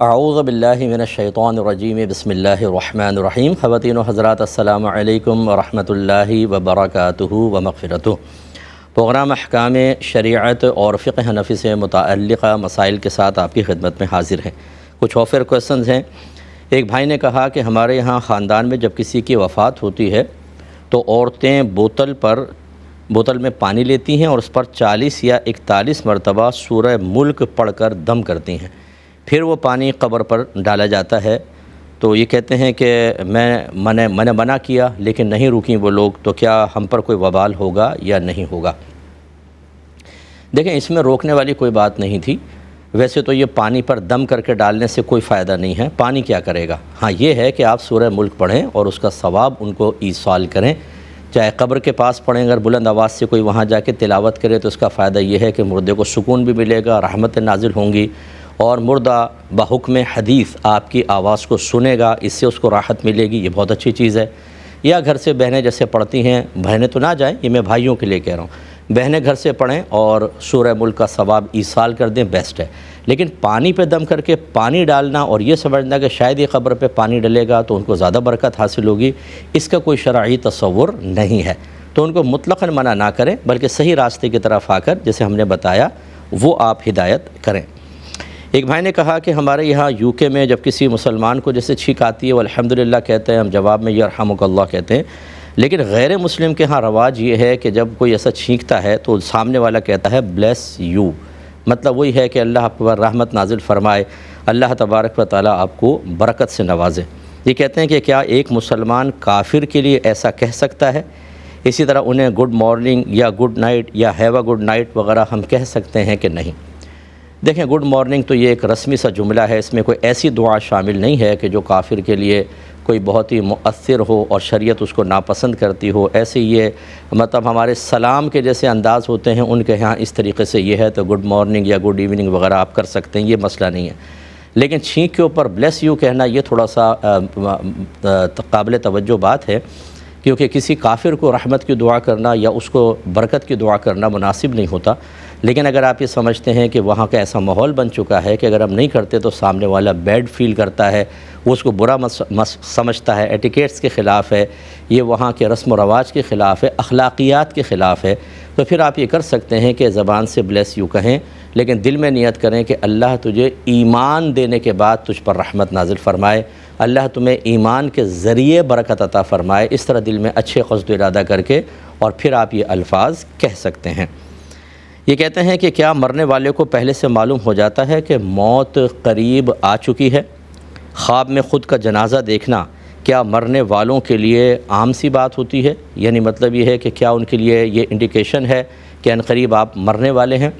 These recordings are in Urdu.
اعوذ باللہ من الشیطان الرجیم بسم اللہ الرحمن الرحیم۔ خواتین و حضرات السلام علیکم ورحمۃ اللہ وبرکاتہ ومغفرتہ۔ پروگرام احکام شریعت اور فقہ حنفی سے متعلقہ مسائل کے ساتھ آپ کی خدمت میں حاضر ہیں۔ کچھ آفر کویسچنز ہیں۔ ایک بھائی نے کہا کہ ہمارے یہاں خاندان میں جب کسی کی وفات ہوتی ہے تو عورتیں بوتل میں پانی لیتی ہیں اور اس پر 40 یا 41 مرتبہ سورہ ملک پڑھ کر دم کرتی ہیں، پھر وہ پانی قبر پر ڈالا جاتا ہے۔ تو یہ کہتے ہیں کہ میں نے منع کیا لیکن نہیں رکیں وہ لوگ، تو کیا ہم پر کوئی وبال ہوگا یا نہیں ہوگا؟ دیکھیں، اس میں روکنے والی کوئی بات نہیں تھی۔ ویسے تو یہ پانی پر دم کر کے ڈالنے سے کوئی فائدہ نہیں ہے، پانی کیا کرے گا؟ ہاں یہ ہے کہ آپ سورہ ملک پڑھیں اور اس کا ثواب ان کو ایصال کریں، چاہے قبر کے پاس پڑھیں، اگر بلند آواز سے کوئی وہاں جا کے تلاوت کرے تو اس کا فائدہ یہ ہے کہ مردے کو سکون بھی ملے گا، رحمت نازل ہوں گی، اور مردہ بحکم حدیث آپ کی آواز کو سنے گا، اس سے اس کو راحت ملے گی، یہ بہت اچھی چیز ہے۔ یا گھر سے بہنیں جیسے پڑھتی ہیں، بہنیں تو نہ جائیں، یہ میں بھائیوں کے لیے کہہ رہا ہوں، بہنیں گھر سے پڑھیں اور سورہ ملک کا ثواب ایصال کر دیں، بیسٹ ہے۔ لیکن پانی پہ دم کر کے پانی ڈالنا اور یہ سمجھنا کہ شاید یہ قبر پہ پانی ڈلے گا تو ان کو زیادہ برکت حاصل ہوگی، اس کا کوئی شرعی تصور نہیں ہے۔ تو ان کو مطلقاً منع نہ کریں، بلکہ صحیح راستے کی طرف آ کر جیسے ہم نے بتایا وہ آپ ہدایت کریں۔ ایک بھائی نے کہا کہ ہمارے یہاں UK میں جب کسی مسلمان کو جیسے چھینک آتی ہے وہ الحمدللہ کہتے ہیں، ہم جواب میں یرحمک اللہ کہتے ہیں، لیکن غیر مسلم کے ہاں رواج یہ ہے کہ جب کوئی ایسا چھینکتا ہے تو سامنے والا کہتا ہے بلیس یو، مطلب وہی ہے کہ اللہ آپ پر رحمت نازل فرمائے، اللہ تبارک و تعالیٰ آپ کو برکت سے نوازے۔ یہ کہتے ہیں کہ کیا ایک مسلمان کافر کے لیے ایسا کہہ سکتا ہے؟ اسی طرح انہیں گڈ مارننگ یا گڈ نائٹ یا ہیو اے گڈ نائٹ وغیرہ ہم کہہ سکتے ہیں کہ نہیں؟ دیکھیں، گڈ مارننگ تو یہ ایک رسمی سا جملہ ہے، اس میں کوئی ایسی دعا شامل نہیں ہے کہ جو کافر کے لیے کوئی بہت ہی مؤثر ہو اور شریعت اس کو ناپسند کرتی ہو۔ ایسے یہ مطلب ہمارے سلام کے جیسے انداز ہوتے ہیں ان کے ہاں اس طریقے سے یہ ہے تو گڈ مارننگ یا گڈ ایوننگ وغیرہ آپ کر سکتے ہیں، یہ مسئلہ نہیں ہے۔ لیکن چھینک کے اوپر بلیس یو کہنا یہ تھوڑا سا قابل توجہ بات ہے، کیونکہ کسی کافر کو رحمت کی دعا کرنا یا اس کو برکت کی دعا کرنا مناسب نہیں ہوتا۔ لیکن اگر آپ یہ سمجھتے ہیں کہ وہاں کا ایسا ماحول بن چکا ہے کہ اگر ہم نہیں کرتے تو سامنے والا بیڈ فیل کرتا ہے، وہ اس کو برا سمجھتا ہے، ایٹیکیٹس کے خلاف ہے، یہ وہاں کے رسم و رواج کے خلاف ہے، اخلاقیات کے خلاف ہے، تو پھر آپ یہ کر سکتے ہیں کہ زبان سے بلیس یو کہیں، لیکن دل میں نیت کریں کہ اللہ تجھے ایمان دینے کے بعد تجھ پر رحمت نازل فرمائے، اللہ تمہیں ایمان کے ذریعے برکت عطا فرمائے، اس طرح دل میں اچھے قصد و ارادہ کر کے اور پھر آپ یہ الفاظ کہہ سکتے ہیں۔ یہ کہتے ہیں کہ کیا مرنے والے کو پہلے سے معلوم ہو جاتا ہے کہ موت قریب آ چکی ہے؟ خواب میں خود کا جنازہ دیکھنا کیا مرنے والوں کے لیے عام سی بات ہوتی ہے؟ یعنی مطلب یہ ہے کہ کیا ان کے لیے یہ انڈیکیشن ہے کہ عنقریب آپ مرنے والے ہیں؟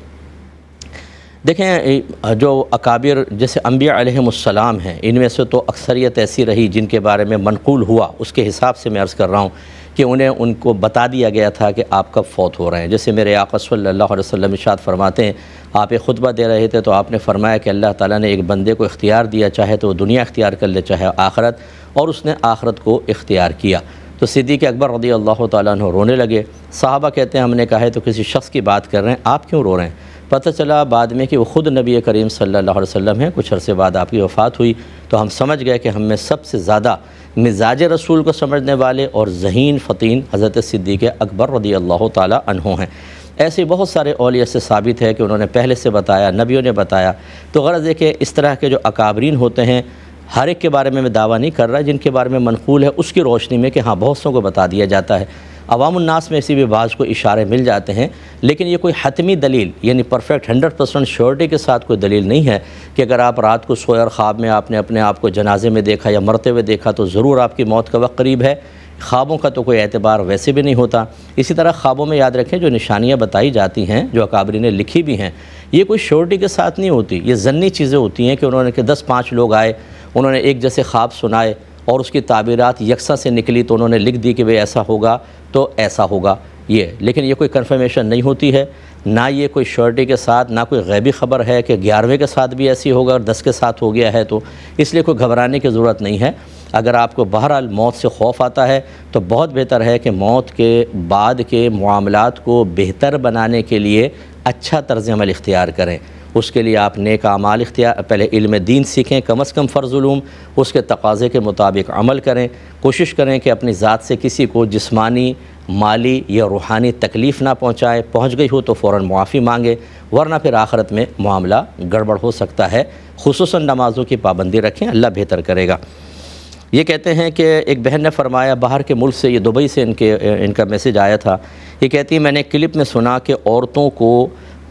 دیکھیں، جو اکابر جیسے انبیاء علیہم السلام ہیں، ان میں سے تو اکثریت ایسی رہی جن کے بارے میں منقول ہوا، اس کے حساب سے میں عرض کر رہا ہوں کہ ان کو بتا دیا گیا تھا کہ آپ کب فوت ہو رہے ہیں۔ جیسے میرے آقا صلی اللہ علیہ وسلم ارشاد فرماتے ہیں، آپ ایک خطبہ دے رہے تھے تو آپ نے فرمایا کہ اللہ تعالیٰ نے ایک بندے کو اختیار دیا، چاہے تو وہ دنیا اختیار کر لے چاہے آخرت، اور اس نے آخرت کو اختیار کیا۔ تو صدیق اکبر رضی اللہ تعالیٰ عنہ رونے لگے۔ صحابہ کہتے ہیں ہم نے کہا ہے تو کسی شخص کی بات کر رہے ہیں، آپ کیوں رو رہے ہیں؟ پتہ چلا بعد میں کہ وہ خود نبی کریم صلی اللہ علیہ وسلم ہیں، کچھ عرصے بعد آپ کی وفات ہوئی، تو ہم سمجھ گئے کہ ہم میں سب سے زیادہ مزاج رسول کو سمجھنے والے اور ذہین فطین حضرت صدیق اکبر رضی اللہ تعالیٰ عنہ ہیں۔ ایسے بہت سارے اولیاء سے ثابت ہے کہ انہوں نے پہلے سے بتایا، نبیوں نے بتایا۔ تو غرض ہے کہ اس طرح کے جو اکابرین ہوتے ہیں، ہر ایک کے بارے میں دعویٰ نہیں کر رہا، جن کے بارے میں منقول ہے اس کی روشنی میں کہ ہاں بہت سوں کو بتا دیا جاتا ہے۔ عوام الناس میں ایسی بھی بعض کو اشارے مل جاتے ہیں، لیکن یہ کوئی حتمی دلیل یعنی پرفیکٹ 100% شیورٹی کے ساتھ کوئی دلیل نہیں ہے کہ اگر آپ رات کو سوئے اور خواب میں آپ نے اپنے آپ کو جنازے میں دیکھا یا مرتے ہوئے دیکھا تو ضرور آپ کی موت کا وقت قریب ہے۔ خوابوں کا تو کوئی اعتبار ویسے بھی نہیں ہوتا۔ اسی طرح خوابوں میں یاد رکھیں جو نشانیاں بتائی جاتی ہیں، جو اکابری نے لکھی بھی ہیں، یہ کوئی شیورٹی کے ساتھ نہیں ہوتی، یہ ظنی چیزیں ہوتی ہیں کہ انہوں نے کہ 10-5 لوگ آئے، انہوں نے ایک جیسے خواب سنائے اور اس کی تعبیرات یکساں سے نکلی تو انہوں نے لکھ دی کہ بھئی ایسا ہوگا تو ایسا ہوگا، یہ لیکن یہ کوئی کنفرمیشن نہیں ہوتی ہے، نہ یہ کوئی شیورٹی کے ساتھ، نہ کوئی غیبی خبر ہے کہ 11ویں کے ساتھ بھی ایسی ہوگا اور 10 کے ساتھ ہو گیا ہے، تو اس لیے کوئی گھبرانے کی ضرورت نہیں ہے۔ اگر آپ کو بہرحال موت سے خوف آتا ہے تو بہت بہتر ہے کہ موت کے بعد کے معاملات کو بہتر بنانے کے لیے اچھا طرز عمل اختیار کریں، اس کے لیے آپ نیک اعمال اختیار پہلے علم دین سیکھیں، کم از کم فرض علوم، اس کے تقاضے کے مطابق عمل کریں، کوشش کریں کہ اپنی ذات سے کسی کو جسمانی، مالی یا روحانی تکلیف نہ پہنچائے، پہنچ گئی ہو تو فوراً معافی مانگے، ورنہ پھر آخرت میں معاملہ گڑبڑ ہو سکتا ہے۔ خصوصاً نمازوں کی پابندی رکھیں، اللہ بہتر کرے گا۔ یہ کہتے ہیں کہ ایک بہن نے فرمایا، باہر کے ملک سے، یہ دبئی سے ان کا میسج آیا تھا، یہ کہتی ہے میں نے کلپ میں سنا کہ عورتوں کو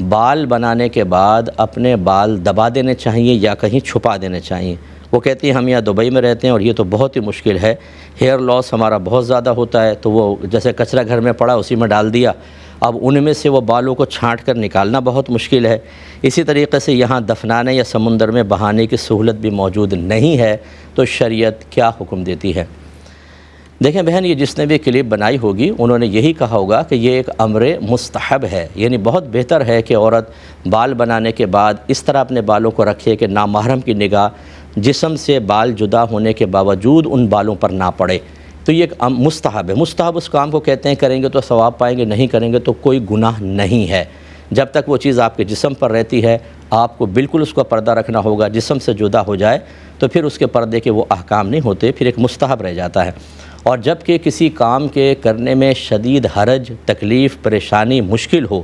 بال بنانے کے بعد اپنے بال دبا دینے چاہیے یا کہیں چھپا دینے چاہیے۔ وہ کہتی ہے ہم یہاں دبئی میں رہتے ہیں اور یہ تو بہت ہی مشکل ہے، ہیئر لاس ہمارا بہت زیادہ ہوتا ہے، تو وہ جیسے کچرا گھر میں پڑا اسی میں ڈال دیا، اب ان میں سے وہ بالوں کو چھانٹ کر نکالنا بہت مشکل ہے۔ اسی طریقے سے یہاں دفنانے یا سمندر میں بہانے کی سہولت بھی موجود نہیں ہے، تو شریعت کیا حکم دیتی ہے؟ دیکھیں بہن، یہ جس نے بھی کلپ بنائی ہوگی انہوں نے یہی کہا ہوگا کہ یہ ایک امر مستحب ہے، یعنی بہت بہتر ہے کہ عورت بال بنانے کے بعد اس طرح اپنے بالوں کو رکھے کہ نامحرم کی نگاہ جسم سے بال جدا ہونے کے باوجود ان بالوں پر نہ پڑے، تو یہ ایک مستحب ہے۔ مستحب اس کام کو کہتے ہیں کریں گے تو ثواب پائیں گے، نہیں کریں گے تو کوئی گناہ نہیں ہے۔ جب تک وہ چیز آپ کے جسم پر رہتی ہے آپ کو بالکل اس کا پردہ رکھنا ہوگا، جسم سے جدا ہو جائے تو پھر اس کے پردے کے وہ احکام نہیں ہوتے، پھر ایک مستحب رہ جاتا ہے۔ اور جب کہ کسی کام کے کرنے میں شدید حرج، تکلیف، پریشانی، مشکل ہو،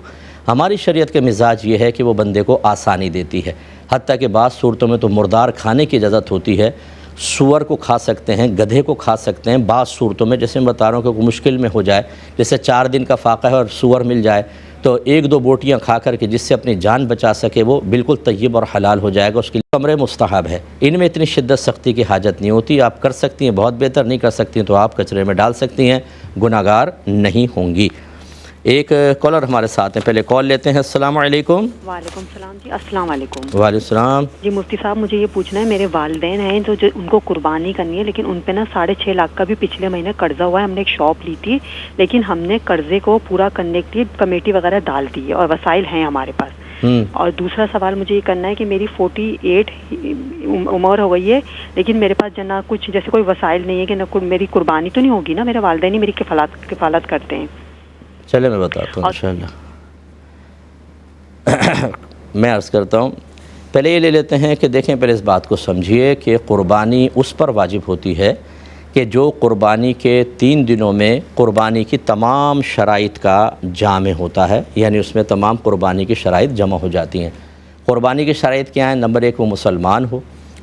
ہماری شریعت کے مزاج یہ ہے کہ وہ بندے کو آسانی دیتی ہے، حتیٰ کہ بعض صورتوں میں تو مردار کھانے کی اجازت ہوتی ہے، سور کو کھا سکتے ہیں، گدھے کو کھا سکتے ہیں بعض صورتوں میں، جیسے میں بتا رہا ہوں کہ کوئی مشکل میں ہو جائے، جیسے 4 دن کا فاقہ ہے اور سور مل جائے تو 1-2 بوٹیاں کھا کر کے جس سے اپنی جان بچا سکے وہ بالکل طیب اور حلال ہو جائے گا، اس کے لیے امر مستحب ہے۔ ان میں اتنی شدت سختی کی حاجت نہیں ہوتی، آپ کر سکتی ہیں بہت بہتر، نہیں کر سکتی ہیں تو آپ کچرے میں ڈال سکتی ہیں، گناہ گار نہیں ہوں گی۔ ایک کالر ہمارے ساتھ ہیں، پہلے کال لیتے ہیں۔ السلام علیکم۔ وعلیکم السلام جی، السلام علیکم۔ وعلیکم السلام۔ جی مفتی صاحب، مجھے یہ پوچھنا ہے، میرے والدین ہیں جو ان کو قربانی کرنی ہے، لیکن ان پہ نا 6.5 لاکھ کا بھی پچھلے مہینے قرضہ ہوا ہے۔ ہم نے ایک شاپ لی تھی، لیکن ہم نے قرضے کو پورا کرنے کے لیے کمیٹی وغیرہ ڈال دی ہے اور وسائل ہیں ہمارے پاس۔ اور دوسرا سوال مجھے یہ کرنا ہے کہ میری 48 عمر ہو گئی ہے، لیکن میرے پاس نہ کچھ جیسے کوئی وسائل نہیں ہے کہ نہ میری قربانی تو نہیں ہوگی نا، میرے والدین ہی میری کفالت کرتے ہیں۔ چلے میں بتاتا ہوں انشاءاللہ۔ میں عرض کرتا ہوں، پہلے یہ لے لیتے ہیں کہ دیکھیں، پہلے اس بات کو سمجھیے کہ قربانی اس پر واجب ہوتی ہے کہ جو قربانی کے 3 دنوں میں قربانی کی تمام شرائط کا جامع ہوتا ہے، یعنی اس میں تمام قربانی کی شرائط جمع ہو جاتی ہیں۔ قربانی کی شرائط کیا ہیں؟ نمبر 1 وہ مسلمان ہو،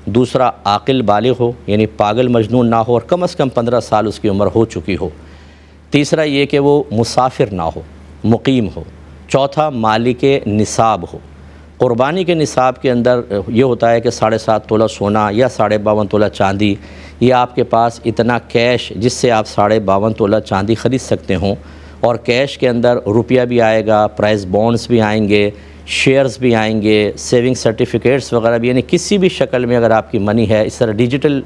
دوسرا عاقل بالغ ہو، یعنی پاگل مجنون نہ ہو اور کم از کم 15 سال اس کی عمر ہو چکی ہو، تیسرا یہ کہ وہ مسافر نہ ہو، مقیم ہو، چوتھا مالک نصاب ہو۔ قربانی کے نصاب کے اندر یہ ہوتا ہے کہ 7.5 تولہ سونا یا 52.5 تولہ چاندی، یا آپ کے پاس اتنا کیش جس سے آپ 52.5 تولہ چاندی خرید سکتے ہوں، اور کیش کے اندر روپیہ بھی آئے گا، پرائز بونڈز بھی آئیں گے، شیئرز بھی آئیں گے، سیونگ سرٹیفکیٹس وغیرہ بھی، یعنی کسی بھی شکل میں اگر آپ کی منی ہے، اس طرح ڈیجیٹل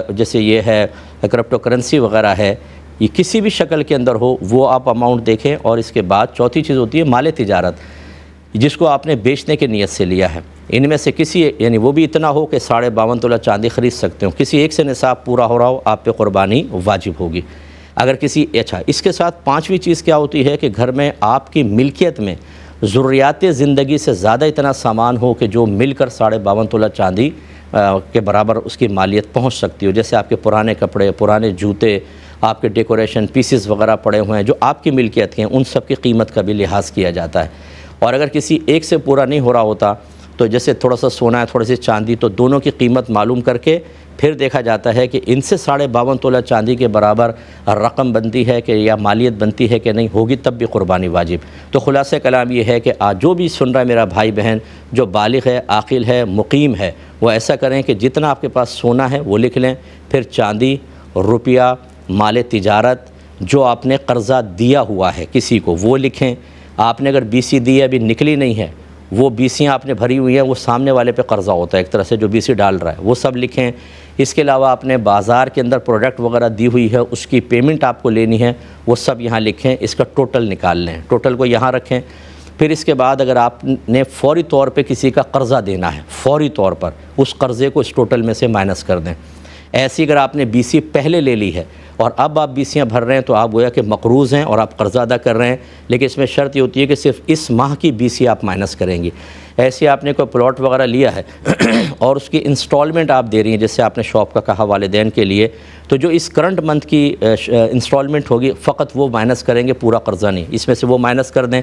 جیسے یہ ہے کرپٹو کرنسی وغیرہ ہے، یہ کسی بھی شکل کے اندر ہو، وہ آپ اماؤنٹ دیکھیں۔ اور اس کے بعد چوتھی چیز ہوتی ہے مال تجارت، جس کو آپ نے بیچنے کی نیت سے لیا ہے۔ ان میں سے کسی، یعنی وہ بھی اتنا ہو کہ 52.5 تولہ چاندی خرید سکتے ہو، کسی ایک سے نصاب پورا ہو رہا ہو، آپ پہ قربانی واجب ہوگی۔ اگر کسی اس کے ساتھ 5ویں چیز کیا ہوتی ہے کہ گھر میں آپ کی ملکیت میں ضروریات زندگی سے زیادہ اتنا سامان ہو کہ جو مل کر 52.5 تولہ چاندی کے برابر اس کی مالیت پہنچ سکتی ہو، جیسے آپ کے پرانے کپڑے، پرانے جوتے، آپ کے ڈیکوریشن پیسز وغیرہ پڑے ہوئے ہیں جو آپ کی ملکیت کے ہیں، ان سب کی قیمت کا بھی لحاظ کیا جاتا ہے۔ اور اگر کسی ایک سے پورا نہیں ہو رہا ہوتا تو جیسے تھوڑا سا سونا ہے، تھوڑی سی چاندی، تو دونوں کی قیمت معلوم کر کے پھر دیکھا جاتا ہے کہ ان سے 52.5 تولہ چاندی کے برابر رقم بنتی ہے کہ یا مالیت بنتی ہے کہ نہیں، ہوگی تب بھی قربانی واجب۔ تو خلاصہ کلام یہ ہے کہ آج جو بھی سن رہا ہے میرا بھائی بہن جو بالغ ہے، عاقل ہے، مقیم ہے، وہ ایسا کریں کہ جتنا آپ کے پاس سونا ہے وہ لکھ لیں، پھر چاندی، روپیہ، مال تجارت، جو آپ نے قرضہ دیا ہوا ہے کسی کو وہ لکھیں۔ آپ نے اگر BC دی ہے ابھی نکلی نہیں ہے، وہ BCیاں آپ نے بھری ہوئی ہیں، وہ سامنے والے پہ قرضہ ہوتا ہے ایک طرح سے جو BC ڈال رہا ہے، وہ سب لکھیں۔ اس کے علاوہ آپ نے بازار کے اندر پروڈکٹ وغیرہ دی ہوئی ہے، اس کی پیمنٹ آپ کو لینی ہے، وہ سب یہاں لکھیں، اس کا ٹوٹل نکال لیں، ٹوٹل کو یہاں رکھیں۔ پھر اس کے بعد اگر آپ نے فوری طور پہ کسی کا قرضہ دینا ہے، فوری طور پر اس قرضے کو اس ٹوٹل میں سے مائنس کر دیں۔ ایسی اگر آپ نے BC پہلے لے لی ہے اور اب آپ BCیاں بھر رہے ہیں تو آپ گویا کہ مقروض ہیں اور آپ قرضہ ادا کر رہے ہیں، لیکن اس میں شرط یہ ہوتی ہے کہ صرف اس ماہ کی BC آپ مائنس کریں گی۔ ایسے آپ نے کوئی پلاٹ وغیرہ لیا ہے اور اس کی انسٹالمنٹ آپ دے رہی ہیں، جیسے آپ نے شاپ کا کہا والدین کے لیے، تو جو اس کرنٹ منتھ کی انسٹالمنٹ ہوگی فقط وہ مائنس کریں گے، پورا قرضہ نہیں، اس میں سے وہ مائنس کر دیں۔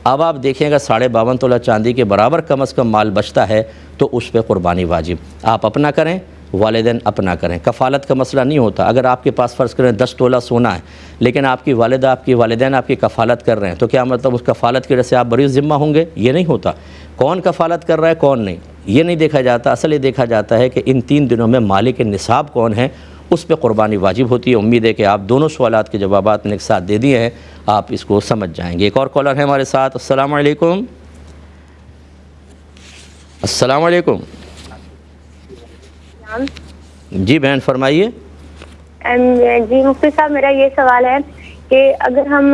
اب آپ دیکھیں گا 52.5 تولہ چاندی کے برابر کم از کم مال بچتا ہے تو اس پہ قربانی واجب، آپ اپنا کریں، والدین اپنا کریں۔ کفالت کا مسئلہ نہیں ہوتا، اگر آپ کے پاس فرض کریں 10 تولہ سونا ہے لیکن آپ کی والدہ، آپ کی والدین آپ کی کفالت کر رہے ہیں، تو کیا مطلب اس کفالت کی وجہ سے آپ بری ذمہ ہوں گے؟ یہ نہیں ہوتا۔ کون کفالت کر رہا ہے کون نہیں، یہ نہیں دیکھا جاتا، اصل یہ دیکھا جاتا ہے کہ ان 3 دنوں میں مالک نصاب کون ہے، اس پہ قربانی واجب ہوتی ہے۔ امید ہے کہ آپ دونوں سوالات کے جوابات میں ایک ساتھ دے دیے ہیں، آپ اس کو سمجھ جائیں گے۔ ایک اور کالر ہے ہمارے ساتھ۔ السلام علیکم۔ السلام علیکم۔ جی بہن فرمائیے۔ جی مفتی صاحب، میرا یہ سوال ہے کہ اگر ہم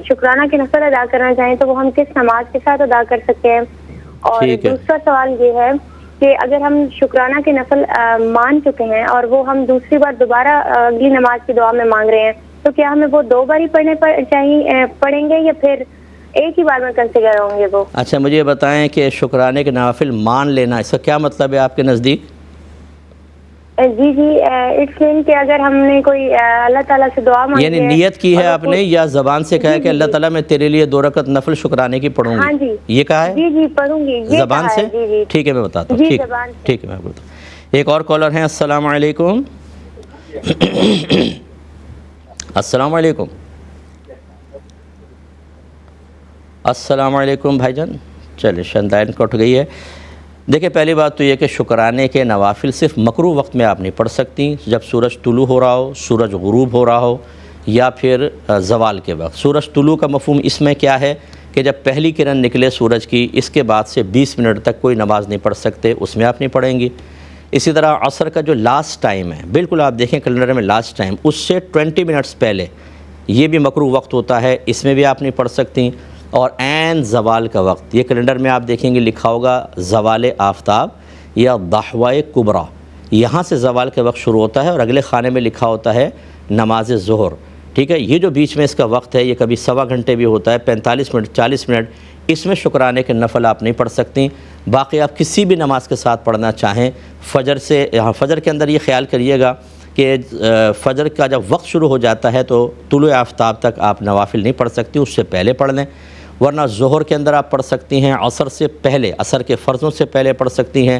شکرانہ کی نفل ادا کرنا چاہیں تو وہ ہم کس نماز کے ساتھ ادا کر سکتے ہیں؟ اور دوسرا سوال یہ ہے کہ اگر ہم شکرانہ کی نفل مان چکے ہیں اور وہ ہم دوسری بار دوبارہ اگلی نماز کی دعا میں مانگ رہے ہیں تو کیا ہمیں وہ 2 بار ہی پڑھیں گے یا پھر ایک ہی بار میں کنسیڈر ہوں گے وہ؟ اچھا مجھے بتائیں کہ شکرانے کے نوافل مان لینا، اس کا کیا مطلب ہے آپ کے نزدیک؟ جی اٹس مین کہ اگر ہم نے کوئی اللہ تعالیٰ سے دعا مانگی یعنی نیت کی ہے آپ نے یا زبان سے کہا ہے کہ اللہ تعالیٰ میں تیرے لیے 2 رکعت نفل شکرانے کی پڑھوں گی؟ ہاں جی یہ کہا ہے؟ جی پڑھوں گی زبان سے؟ ٹھیک ہے میں بتاتا ہوں۔ ٹھیک ہے میں بتاتا ہوں۔ ایک اور کالر ہیں۔ السلام علیکم۔ السلام علیکم۔ السلام علیکم بھائی جان۔ چلے شندائن کو اٹھ گئی ہے۔ دیکھیں پہلی بات تو یہ کہ شکرانے کے نوافل صرف مکروہ وقت میں آپ نہیں پڑھ سکتی، جب سورج طلوع ہو رہا ہو، سورج غروب ہو رہا ہو، یا پھر زوال کے وقت۔ سورج طلوع کا مفہوم اس میں کیا ہے کہ جب پہلی کرن نکلے سورج کی، اس کے بعد سے 20 منٹ تک کوئی نماز نہیں پڑھ سکتے، اس میں آپ نہیں پڑھیں گی۔ اسی طرح عصر کا جو لاسٹ ٹائم ہے، بالکل آپ دیکھیں کیلنڈر میں لاسٹ ٹائم، اس سے 20 منٹس پہلے، یہ بھی مکروہ وقت ہوتا ہے، اس میں بھی آپ نہیں پڑھ سکتی۔ اور عین زوال کا وقت، یہ کیلنڈر میں آپ دیکھیں گے لکھا ہوگا زوال آفتاب یا ضحوہ کبریٰ، یہاں سے زوال کا وقت شروع ہوتا ہے اور اگلے خانے میں لکھا ہوتا ہے نماز ظہر، ٹھیک ہے۔ یہ جو بیچ میں اس کا وقت ہے، یہ کبھی 1.25 گھنٹے بھی ہوتا ہے، 45 منٹ 40 منٹ، اس میں شکرانے کے نفل آپ نہیں پڑھ سکتی۔ باقی آپ کسی بھی نماز کے ساتھ پڑھنا چاہیں، فجر سے، فجر کے اندر یہ خیال کریے گا کہ فجر کا جب وقت شروع ہو جاتا ہے تو طلوع آفتاب تک آپ نوافل نہیں پڑھ سکتی، اس سے پہلے پڑھ لیں، ورنہ ظہر کے اندر آپ پڑھ سکتی ہیں، عصر سے پہلے، عصر کے فرضوں سے پہلے پڑھ سکتی ہیں،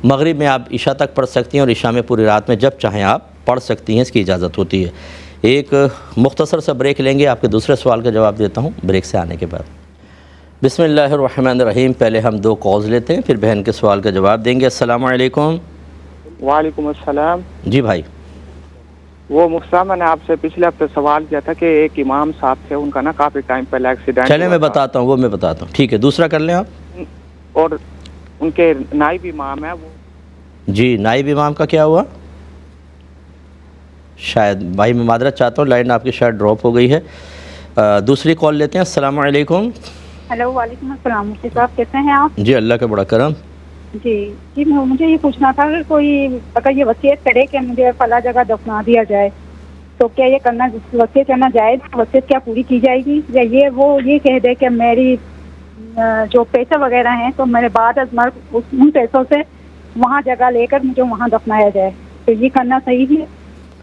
مغرب میں آپ عشاء تک پڑھ سکتی ہیں، اور عشاء میں پوری رات میں جب چاہیں آپ پڑھ سکتی ہیں، اس کی اجازت ہوتی ہے۔ ایک مختصر سا بریک لیں گے، آپ کے دوسرے سوال کا جواب دیتا ہوں بریک سے آنے کے بعد۔ بسم اللہ الرحمن الرحیم۔ پہلے ہم 2 کالز لیتے ہیں، پھر بہن کے سوال کا جواب دیں گے۔ السلام علیکم۔ وعلیکم السلام۔ جی بھائی۔ وہ مفتی، میں نے آپ سے پچھلے ہفتے سوال کیا تھا کہ ایک امام صاحب تھے، ان کا نا کافی ٹائم پہلے ایکسیڈنٹ، چلے میں بتاتا ہوں، وہ میں بتاتا ہوں، ٹھیک ہے، دوسرا کر لیں آپ۔ اور ان کے نائب امام ہیں وہ۔ جی نائب امام کا کیا ہوا؟ شاید بھائی میں معذرت چاہتا ہوں، لائن آپ کی شاید ڈراپ ہو گئی ہے۔ دوسری کال لیتے ہیں۔ السلام علیکم۔ ہیلو، وعلیکم السلام۔ مفتی صاحب کیسے ہیں آپ؟ جی اللہ کا بڑا کرم۔ جی مجھے یہ پوچھنا تھا کہ کوئی اگر یہ وصیت کرے کہ مجھے فلاں جگہ دفنا دیا جائے تو کیا یہ کرنا، وصیت کرنا جائز؟ وصیت کیا پوری کی جائے گی، یا یہ کہہ دے کہ میری جو پیسے وغیرہ ہیں تو میرے بعد از مرگ ان پیسوں سے وہاں جگہ لے کر مجھے وہاں دفنایا جائے، تو یہ کرنا صحیح ہے؟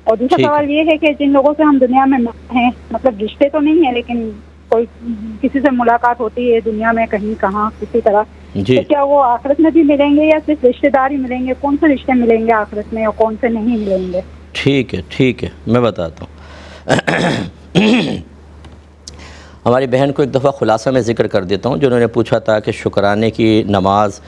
اور دوسرا سوال یہ ہے کہ جن لوگوں سے ہم دنیا میں ہیں، مطلب رشتے تو نہیں ہیں لیکن کوئی کسی سے ملاقات ہوتی ہے دنیا میں کہیں کہاں کسی طرح، تو کیا وہ آخرت میں بھی ملیں گے یا صرف رشتے دار ہی ملیں گے؟ کون سے رشتے ملیں گے آخرت میں اور کون سے نہیں ملیں گے؟ ٹھیک ہے میں بتاتا ہوں۔ ہماری بہن کو ایک دفعہ خلاصہ میں ذکر کر دیتا ہوں، جنہوں نے پوچھا تھا کہ شکرانے کی نماز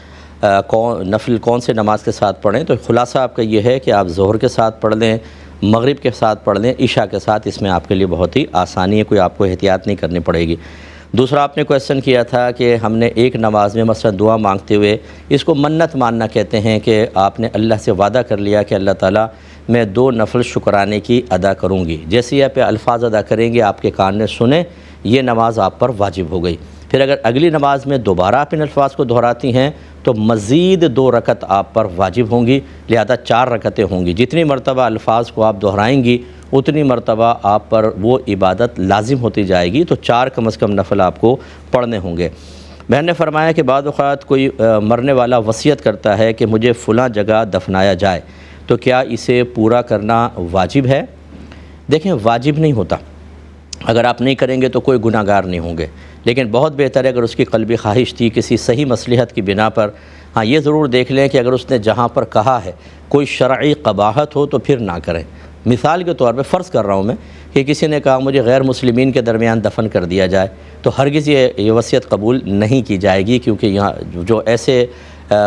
نفل کون سے نماز کے ساتھ پڑھیں، تو خلاصہ آپ کا یہ ہے کہ آپ ظہر کے ساتھ پڑھ لیں، مغرب کے ساتھ پڑھ لیں، عشاء کے ساتھ، اس میں آپ کے لیے بہت ہی آسانی ہے، کوئی آپ کو احتیاط نہیں کرنی پڑے گی۔ دوسرا آپ نے کویسچن کیا تھا کہ ہم نے ایک نماز میں مثلا دعا مانگتے ہوئے، اس کو منت ماننا کہتے ہیں، کہ آپ نے اللہ سے وعدہ کر لیا کہ اللہ تعالیٰ میں 2 نفل شکرانے کی ادا کروں گی، جیسے آپ الفاظ ادا کریں گے آپ کے کان نے سنے، یہ نماز آپ پر واجب ہو گئی۔ پھر اگر اگلی نماز میں دوبارہ آپ ان الفاظ کو دہراتی ہیں تو مزید 2 رکعت آپ پر واجب ہوں گی، لہذا 4 رکعتیں ہوں گی۔ جتنی مرتبہ الفاظ کو آپ دہرائیں گی اتنی مرتبہ آپ پر وہ عبادت لازم ہوتی جائے گی، تو 4 کم از کم نفل آپ کو پڑھنے ہوں گے۔ بہن نے فرمایا کہ بعض اوقات کوئی مرنے والا وصیت کرتا ہے کہ مجھے فلاں جگہ دفنایا جائے، تو کیا اسے پورا کرنا واجب ہے؟ دیکھیں، واجب نہیں ہوتا، اگر آپ نہیں کریں گے تو کوئی گناہ گار نہیں ہوں گے، لیکن بہت بہتر ہے اگر اس کی قلبی خواہش تھی کسی صحیح مصلحت کی بنا پر، ہاں یہ ضرور دیکھ لیں کہ اگر اس نے جہاں پر کہا ہے کوئی شرعی قباحت ہو تو پھر نہ کریں۔ مثال کے طور پہ فرض کر رہا ہوں میں کہ کسی نے کہا مجھے غیر مسلمین کے درمیان دفن کر دیا جائے، تو ہرگز یہ وصیت قبول نہیں کی جائے گی، کیونکہ یہاں جو ایسے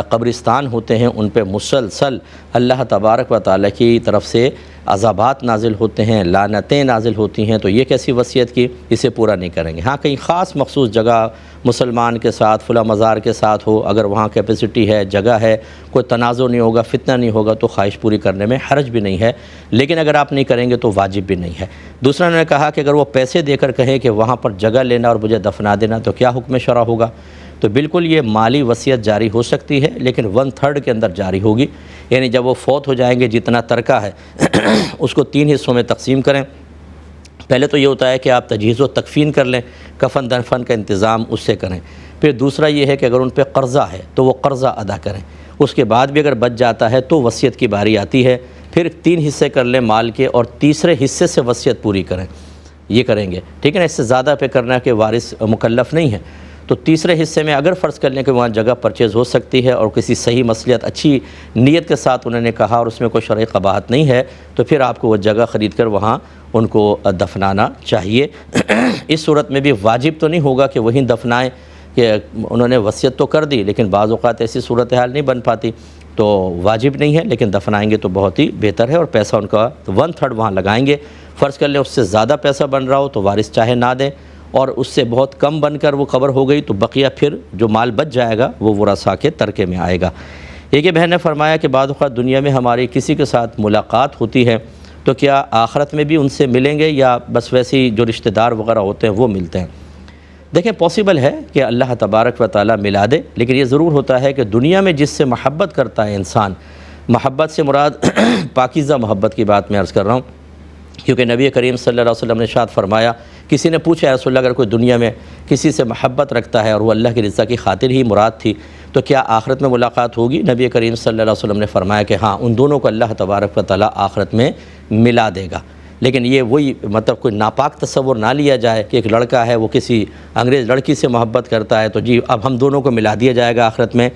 قبرستان ہوتے ہیں ان پہ مسلسل اللہ تبارک و تعالیٰ کی طرف سے عذابات نازل ہوتے ہیں، لعنتیں نازل ہوتی ہیں، تو یہ کیسی وصیت کی؟ اسے پورا نہیں کریں گے۔ ہاں کہیں خاص مخصوص جگہ مسلمان کے ساتھ فلاں مزار کے ساتھ ہو، اگر وہاں کیپیسٹی ہے، جگہ ہے، کوئی تنازع نہیں ہوگا، فتنہ نہیں ہوگا، تو خواہش پوری کرنے میں حرج بھی نہیں ہے، لیکن اگر آپ نہیں کریں گے تو واجب بھی نہیں ہے۔ دوسرا انہوں نے کہا کہ اگر وہ پیسے دے کر کہیں کہ وہاں پر جگہ لینا اور مجھے دفنا دینا، تو کیا حکم شرع ہوگا؟ تو بالکل یہ مالی وصیت جاری ہو سکتی ہے، لیکن 1/3 کے اندر جاری ہوگی، یعنی جب وہ فوت ہو جائیں گے جتنا ترکہ ہے اس کو 3 حصوں میں تقسیم کریں۔ پہلے تو یہ ہوتا ہے کہ آپ تجہیز و تکفین کر لیں، کفن دفن کا انتظام اس سے کریں۔ پھر دوسرا یہ ہے کہ اگر ان پہ قرضہ ہے تو وہ قرضہ ادا کریں، اس کے بعد بھی اگر بچ جاتا ہے تو وصیت کی باری آتی ہے، پھر 3 حصے کر لیں مال کے اور تیسرے حصے سے وصیت پوری کریں، یہ کریں گے، ٹھیک ہے نا؟ اس سے زیادہ پہ کرنا کہ وارث مکلف نہیں ہے، تو تیسرے حصے میں اگر فرض کر لیں کہ وہاں جگہ پرچیز ہو سکتی ہے اور کسی صحیح مصلحت اچھی نیت کے ساتھ انہوں نے کہا اور اس میں کوئی شرعی قباحت نہیں ہے، تو پھر آپ کو وہ جگہ خرید کر وہاں ان کو دفنانا چاہیے۔ اس صورت میں بھی واجب تو نہیں ہوگا کہ وہیں دفنائیں، کہ انہوں نے وصیت تو کر دی لیکن بعض اوقات ایسی صورتحال نہیں بن پاتی، تو واجب نہیں ہے، لیکن دفنائیں گے تو بہت ہی بہتر ہے، اور پیسہ ان کا 1/3 وہاں لگائیں گے۔ فرض کر لیں اس سے زیادہ پیسہ بن رہا ہو تو وارث چاہے نہ دیں، اور اس سے بہت کم بن کر وہ قبر ہو گئی تو بقیہ پھر جو مال بچ جائے گا وہ ورثاء کے ترکے میں آئے گا۔ ایک یہ بہن نے فرمایا کہ بعض اوقات دنیا میں ہماری کسی کے ساتھ ملاقات ہوتی ہے تو کیا آخرت میں بھی ان سے ملیں گے یا بس ویسے ہی جو رشتہ دار وغیرہ ہوتے ہیں وہ ملتے ہیں؟ دیکھیں، پاسبل ہے کہ اللہ تبارک و تعالیٰ ملا دے، لیکن یہ ضرور ہوتا ہے کہ دنیا میں جس سے محبت کرتا ہے انسان، محبت سے مراد پاکیزہ محبت کی بات میں عرض کر رہا ہوں، کیونکہ نبی کریم صلی اللہ علیہ وسلم نے ارشاد فرمایا، کسی نے پوچھا یا رسول اللہ اگر کوئی دنیا میں کسی سے محبت رکھتا ہے اور وہ اللہ کی رضا کی خاطر ہی مراد تھی تو کیا آخرت میں ملاقات ہوگی؟ نبی کریم صلی اللہ علیہ وسلم نے فرمایا کہ ہاں، ان دونوں کو اللہ تبارک و تعالیٰ آخرت میں ملا دے گا، لیکن یہ وہی مطلب کوئی ناپاک تصور نہ لیا جائے کہ ایک لڑکا ہے وہ کسی انگریز لڑکی سے محبت کرتا ہے تو جی اب ہم دونوں کو ملا دیا جائے گا آخرت میں۔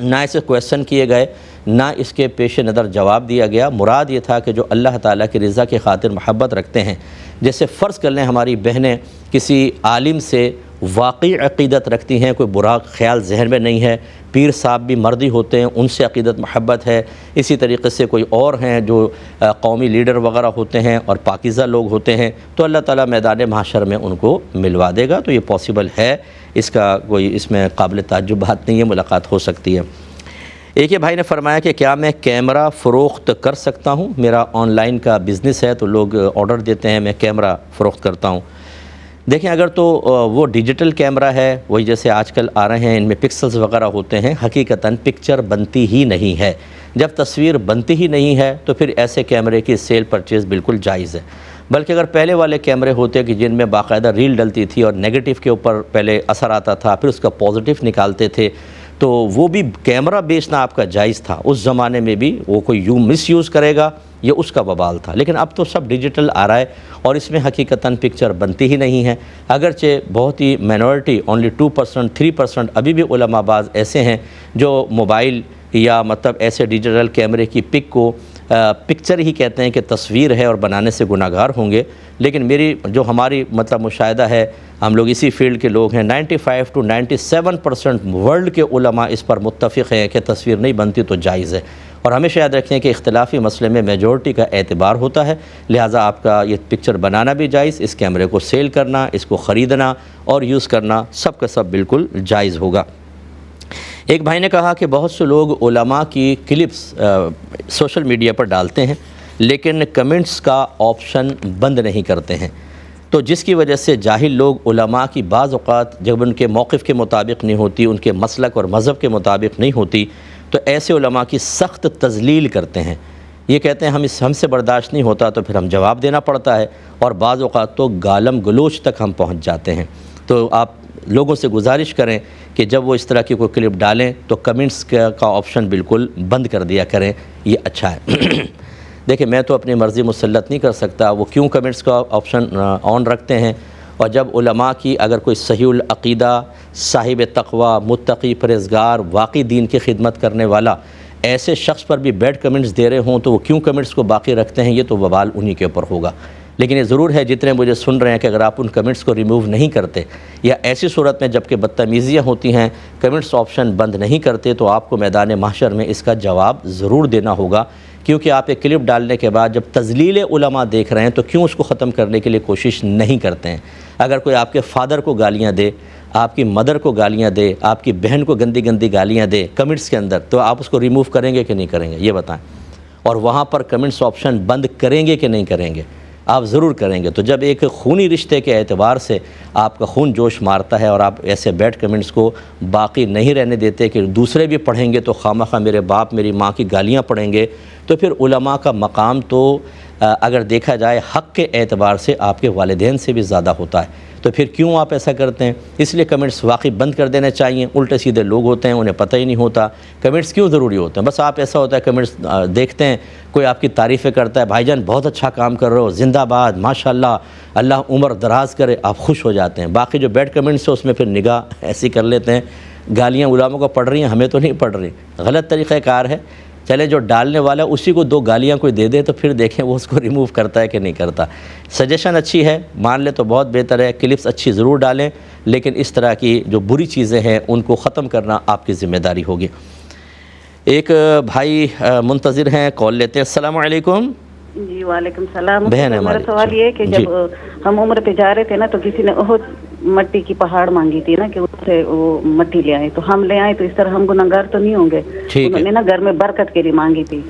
نہ اسے کویسچن کیے گئے، نہ اس کے پیش نظر جواب دیا گیا، مراد یہ تھا کہ جو اللہ تعالیٰ کی رضا کی خاطر محبت رکھتے ہیں، جیسے فرض کر لیں ہماری بہنیں کسی عالم سے واقعی عقیدت رکھتی ہیں، کوئی برا خیال ذہن میں نہیں ہے، پیر صاحب بھی مردی ہوتے ہیں ان سے عقیدت محبت ہے، اسی طریقے سے کوئی اور ہیں جو قومی لیڈر وغیرہ ہوتے ہیں اور پاکیزہ لوگ ہوتے ہیں، تو اللہ تعالیٰ میدان محشر میں ان کو ملوا دے گا، تو یہ پاسبل ہے، اس کا کوئی اس میں قابل تعجب بات نہیں ہے، ملاقات ہو سکتی ہے۔ ایک یہ بھائی نے فرمایا کہ کیا میں کیمرہ فروخت کر سکتا ہوں؟ میرا آن لائن کا بزنس ہے تو لوگ آرڈر دیتے ہیں، میں کیمرہ فروخت کرتا ہوں۔ دیکھیں، اگر تو وہ ڈیجیٹل کیمرہ ہے، وہی جیسے آج کل آ رہے ہیں، ان میں پکسلز وغیرہ ہوتے ہیں، حقیقتاً پکچر بنتی ہی نہیں ہے۔ جب تصویر بنتی ہی نہیں ہے تو پھر ایسے کیمرے کی سیل پرچیز بالکل جائز ہے، بلکہ اگر پہلے والے کیمرے ہوتے کہ جن میں باقاعدہ ریل ڈلتی تھی اور نیگیٹو کے اوپر پہلے اثر آتا تھا، پھر اس کا پازیٹیو نکالتے تھے، تو وہ بھی کیمرہ بیچنا آپ کا جائز تھا اس زمانے میں بھی، وہ کوئی مس یوز کرے گا یہ اس کا وبال تھا، لیکن اب تو سب ڈیجیٹل آ رہا ہے اور اس میں حقیقتاً پکچر بنتی ہی نہیں ہے، اگرچہ بہت ہی مائنورٹی only 2%, 3% ابھی بھی علماء بعض ایسے ہیں جو موبائل یا مطلب ایسے ڈیجیٹل کیمرے کی پک کو پکچر ہی کہتے ہیں کہ تصویر ہے اور بنانے سے گناہ گار ہوں گے، لیکن میری جو ہماری مطلب مشاہدہ ہے، ہم لوگ اسی فیلڈ کے لوگ ہیں، 95 to 97% ورلڈ کے علماء اس پر متفق ہیں کہ تصویر نہیں بنتی تو جائز ہے، اور ہمیشہ یاد رکھیں کہ اختلافی مسئلے میں میجورٹی کا اعتبار ہوتا ہے، لہٰذا آپ کا یہ پکچر بنانا بھی جائز، اس کیمرے کو سیل کرنا، اس کو خریدنا اور یوز کرنا سب کا سب بالکل جائز ہوگا۔ ایک بھائی نے کہا کہ بہت سے لوگ علماء کی کلپس سوشل میڈیا پر ڈالتے ہیں لیکن کمنٹس کا آپشن بند نہیں کرتے ہیں، تو جس کی وجہ سے جاہل لوگ علماء کی بعض اوقات جب ان کے موقف کے مطابق نہیں ہوتی، ان کے مسلک اور مذہب کے مطابق نہیں ہوتی، تو ایسے علماء کی سخت تذلیل کرتے ہیں، یہ کہتے ہیں ہم سے برداشت نہیں ہوتا تو پھر ہم جواب دینا پڑتا ہے، اور بعض اوقات تو گالم گلوچ تک ہم پہنچ جاتے ہیں۔ تو آپ لوگوں سے گزارش کریں کہ جب وہ اس طرح کی کوئی کلپ ڈالیں تو کمنٹس کا آپشن بالکل بند کر دیا کریں، یہ اچھا ہے۔ دیکھیں میں تو اپنی مرضی مسلط نہیں کر سکتا، وہ کیوں کمنٹس کا آپشن آن رکھتے ہیں، اور جب علماء کی اگر کوئی صحیح العقیدہ، صاحب تقوی، متقی، پرہیزگار، واقعی دین کی خدمت کرنے والا ایسے شخص پر بھی بیڈ کمنٹس دے رہے ہوں تو وہ کیوں کمنٹس کو باقی رکھتے ہیں، یہ تو وبال انہی کے اوپر ہوگا۔ لیکن یہ ضرور ہے جتنے مجھے سن رہے ہیں کہ اگر آپ ان کمنٹس کو ریموو نہیں کرتے، یا ایسی صورت میں جب کہ بدتمیزیاں ہوتی ہیں کمنٹس آپشن بند نہیں کرتے، تو آپ کو میدان محشر میں اس کا جواب ضرور دینا ہوگا، کیونکہ آپ ایک کلپ ڈالنے کے بعد جب تذلیل علماء دیکھ رہے ہیں تو کیوں اس کو ختم کرنے کے لیے کوشش نہیں کرتے ہیں۔ اگر کوئی آپ کے فادر کو گالیاں دے، آپ کی مدر کو گالیاں دے، آپ کی بہن کو گندی گندی گالیاں دے کمنٹس کے اندر، تو آپ اس کو ریموو کریں گے کہ نہیں کریں گے، یہ بتائیں۔ اور وہاں پر کمنٹس آپشن بند کریں گے کہ نہیں کریں گے؟ آپ ضرور کریں گے۔ تو جب ایک خونی رشتے کے اعتبار سے آپ کا خون جوش مارتا ہے اور آپ ایسے بیڈ کمنٹس کو باقی نہیں رہنے دیتے کہ دوسرے بھی پڑھیں گے تو خواہ میرے باپ میری ماں کی گالیاں پڑھیں گے، تو پھر علماء کا مقام تو اگر دیکھا جائے حق کے اعتبار سے آپ کے والدین سے بھی زیادہ ہوتا ہے، تو پھر کیوں آپ ایسا کرتے ہیں؟ اس لیے کمنٹس واقعی بند کر دینے چاہیے۔ الٹے سیدھے لوگ ہوتے ہیں، انہیں پتہ ہی نہیں ہوتا کمنٹس کیوں ضروری ہوتے ہیں۔ بس آپ ایسا ہوتا ہے کمنٹس دیکھتے ہیں، کوئی آپ کی تعریفیں کرتا ہے، بھائی جان بہت اچھا کام کر رہے ہو، زندہ باد، ماشاءاللہ، اللہ عمر دراز کرے، آپ خوش ہو جاتے ہیں۔ باقی جو بیڈ کمنٹس ہیں اس میں پھر نگاہ ایسی کر لیتے ہیں، گالیاں علماء کو پڑھ رہی ہیں، ہمیں تو نہیں پڑھ رہی، غلط طریقہ کار ہے۔ چلے جو ڈالنے والا اسی کو 2 گالیاں کوئی دے دے تو پھر دیکھیں وہ اس کو ریموو کرتا ہے کہ نہیں کرتا۔ سجیشن اچھی ہے، مان لے تو بہت بہتر ہے، کلپس اچھی ضرور ڈالیں، لیکن اس طرح کی جو بری چیزیں ہیں ان کو ختم کرنا آپ کی ذمہ داری ہوگی۔ ایک بھائی منتظر ہیں، کال لیتے ہیں۔ السلام علیکم۔ جی وعلیکم السلام۔ بہن ہے میرا ہماری۔ سوال یہ ہے کہ جب ہم عمرہ پہ جا رہے تھے نا تو کسی نے احد مٹی کی پہاڑ مانگی تھی نا کہ اس سے وہ مٹی لے آئے، تو ہم لے آئے، تو اس طرح ہم گناہگار تو نہیں ہوں گے؟ انہوں نے نا گھر میں برکت کے لیے مانگی تھی۔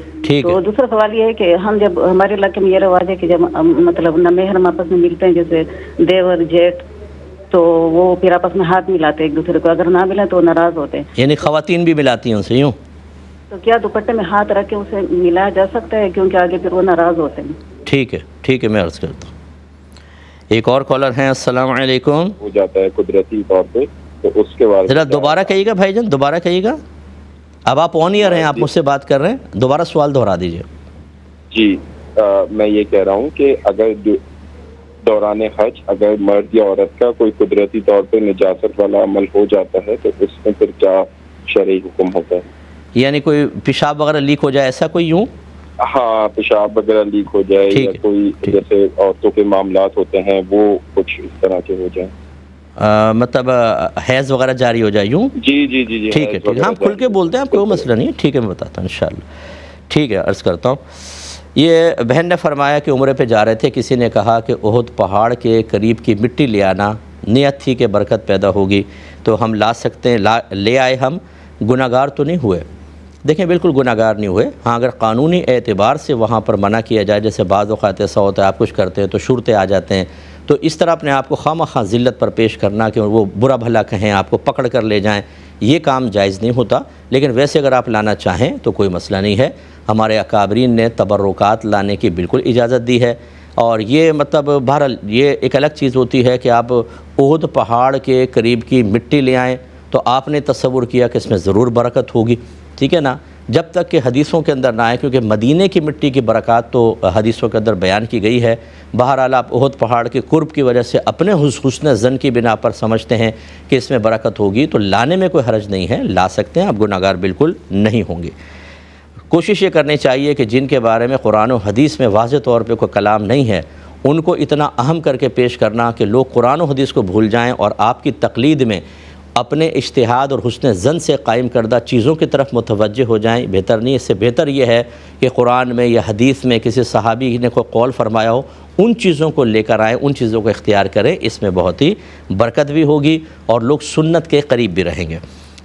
تو دوسرا سوال یہ ہے کہ ہم جب ہمارے علاقے میں یہ رواج ہے کہ جب مطلب نہ محرم آپس میں ملتے ہیں، جیسے دیور جیٹ، تو وہ پھر آپس میں ہاتھ ملاتے ایک دوسرے کو، اگر نہ ملیں تو ناراض ہوتے ہیں۔ یعنی خواتین بھی ملاتی ہیں ان سے یوں؟ تو کیا دوپٹے میں ہاتھ رکھ کے اسے ملایا جا سکتا ہے، کیونکہ آگے پھر وہ ناراض ہوتے ہیں؟ ٹھیک ہے، ٹھیک ہے، میں عرض کرتا ہوں۔ ایک اور کالر ہیں۔ السلام علیکم۔ ہو جاتا ہے قدرتی طور پہ، تو اس کے بارے میں ذرا دوبارہ کہیے گا بھائی جان، دوبارہ کہیے گا۔ اب آپ آن ایئر ہیں، آپ مجھ سے بات کر رہے ہیں، دوبارہ سوال دہرا دیجیے۔ جی میں یہ کہہ رہا ہوں کہ اگر دوران حج اگر مرد یا عورت کا کوئی قدرتی طور پہ نجاست والا عمل ہو جاتا ہے تو اس میں پھر کیا شرعی حکم ہوتا ہے؟ یعنی کوئی پیشاب وغیرہ لیک ہو جائے، ایسا کوئی یوں؟ ہاں، پیشاب وغیرہ لیک ہو جائے، یا کوئی جیسے عورتوں کے معاملات ہوتے ہیں وہ کچھ اس طرح کے ہو جائیں، مطلب حیض وغیرہ جاری ہو جائے یوں؟ جی جی جی جی ٹھیک ہے، ٹھیک ہے، ہم کھل کے بولتے ہیں، آپ کوئی مسئلہ نہیں ہے، ٹھیک ہے، میں بتاتا ہوں انشاءاللہ۔ ٹھیک ہے، عرض کرتا ہوں۔ یہ بہن نے فرمایا کہ عمرے پہ جا رہے تھے، کسی نے کہا کہ احد پہاڑ کے قریب کی مٹی لے آنا، نیت تھی کہ برکت پیدا ہوگی تو ہم لا سکتے ہیں، لے آئے، ہم گناہگار تو نہیں ہوئے؟ دیکھیں بالکل گناہگار نہیں ہوئے۔ ہاں اگر قانونی اعتبار سے وہاں پر منع کیا جائے، جیسے بعض اوقات ایسا ہوتا ہے آپ کچھ کرتے ہیں تو شرطے آ جاتے ہیں، تو اس طرح اپنے آپ کو خواہ ذلت پر پیش کرنا کہ وہ برا بھلا کہیں، آپ کو پکڑ کر لے جائیں، یہ کام جائز نہیں ہوتا۔ لیکن ویسے اگر آپ لانا چاہیں تو کوئی مسئلہ نہیں ہے، ہمارے اکابرین نے تبرکات لانے کی بالکل اجازت دی ہے۔ اور یہ مطلب بہرحال یہ ایک الگ چیز ہوتی ہے کہ آپ احد پہاڑ کے قریب کی مٹی لے آئیں تو آپ نے تصور کیا کہ اس میں ضرور برکت ہوگی، ٹھیک ہے نا، جب تک کہ حدیثوں کے اندر نہ آئے، کیونکہ مدینے کی مٹی کی برکات تو حدیثوں کے اندر بیان کی گئی ہے۔ بہرحال آپ احد پہاڑ کے قرب کی وجہ سے اپنے حسن ظن کی بنا پر سمجھتے ہیں کہ اس میں برکت ہوگی تو لانے میں کوئی حرج نہیں ہے، لا سکتے ہیں، آپ گناہگار بالکل نہیں ہوں گے۔ کوشش یہ کرنی چاہیے کہ جن کے بارے میں قرآن و حدیث میں واضح طور پہ کوئی کلام نہیں ہے ان کو اتنا اہم کر کے پیش کرنا کہ لوگ قرآن و حدیث کو بھول جائیں اور آپ کی تقلید میں اپنے اجتہاد اور حسن ظن سے قائم کردہ چیزوں کی طرف متوجہ ہو جائیں، بہتر نہیں۔ اس سے بہتر یہ ہے کہ قرآن میں یا حدیث میں کسی صحابی نے کوئی قول فرمایا ہو، ان چیزوں کو لے کر آئیں، ان چیزوں کو اختیار کریں، اس میں بہت ہی برکت بھی ہوگی اور لوگ سنت کے قریب بھی رہیں گے۔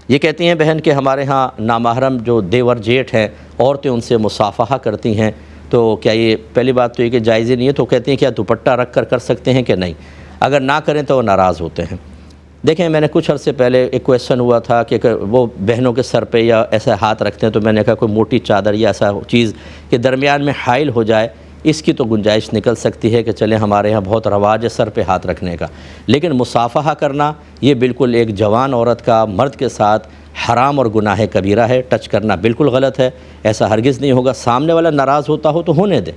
یہ کہتی ہیں بہن کہ ہمارے ہاں نامحرم جو دیور جیٹھ ہیں، عورتیں ان سے مصافحہ کرتی ہیں، تو کیا یہ پہلی بات تو یہ کہ جائز نہیں ہے، تو کہتی ہیں کیا دوپٹہ رکھ کر سکتے ہیں کہ نہیں؟ اگر نہ کریں تو وہ ناراض ہوتے ہیں۔ دیکھیں میں نے کچھ عرصے پہلے ایک کویسچن ہوا تھا کہ وہ بہنوں کے سر پہ یا ایسا ہاتھ رکھتے ہیں، تو میں نے کہا کوئی موٹی چادر یا ایسا چیز کہ درمیان میں حائل ہو جائے، اس کی تو گنجائش نکل سکتی ہے کہ چلیں ہمارے ہاں بہت رواج ہے سر پہ ہاتھ رکھنے کا، لیکن مصافحہ کرنا یہ بالکل ایک جوان عورت کا مرد کے ساتھ حرام اور گناہ کبیرہ ہے، ٹچ کرنا بالکل غلط ہے، ایسا ہرگز نہیں ہوگا۔ سامنے والا ناراض ہوتا ہو تو ہونے دے،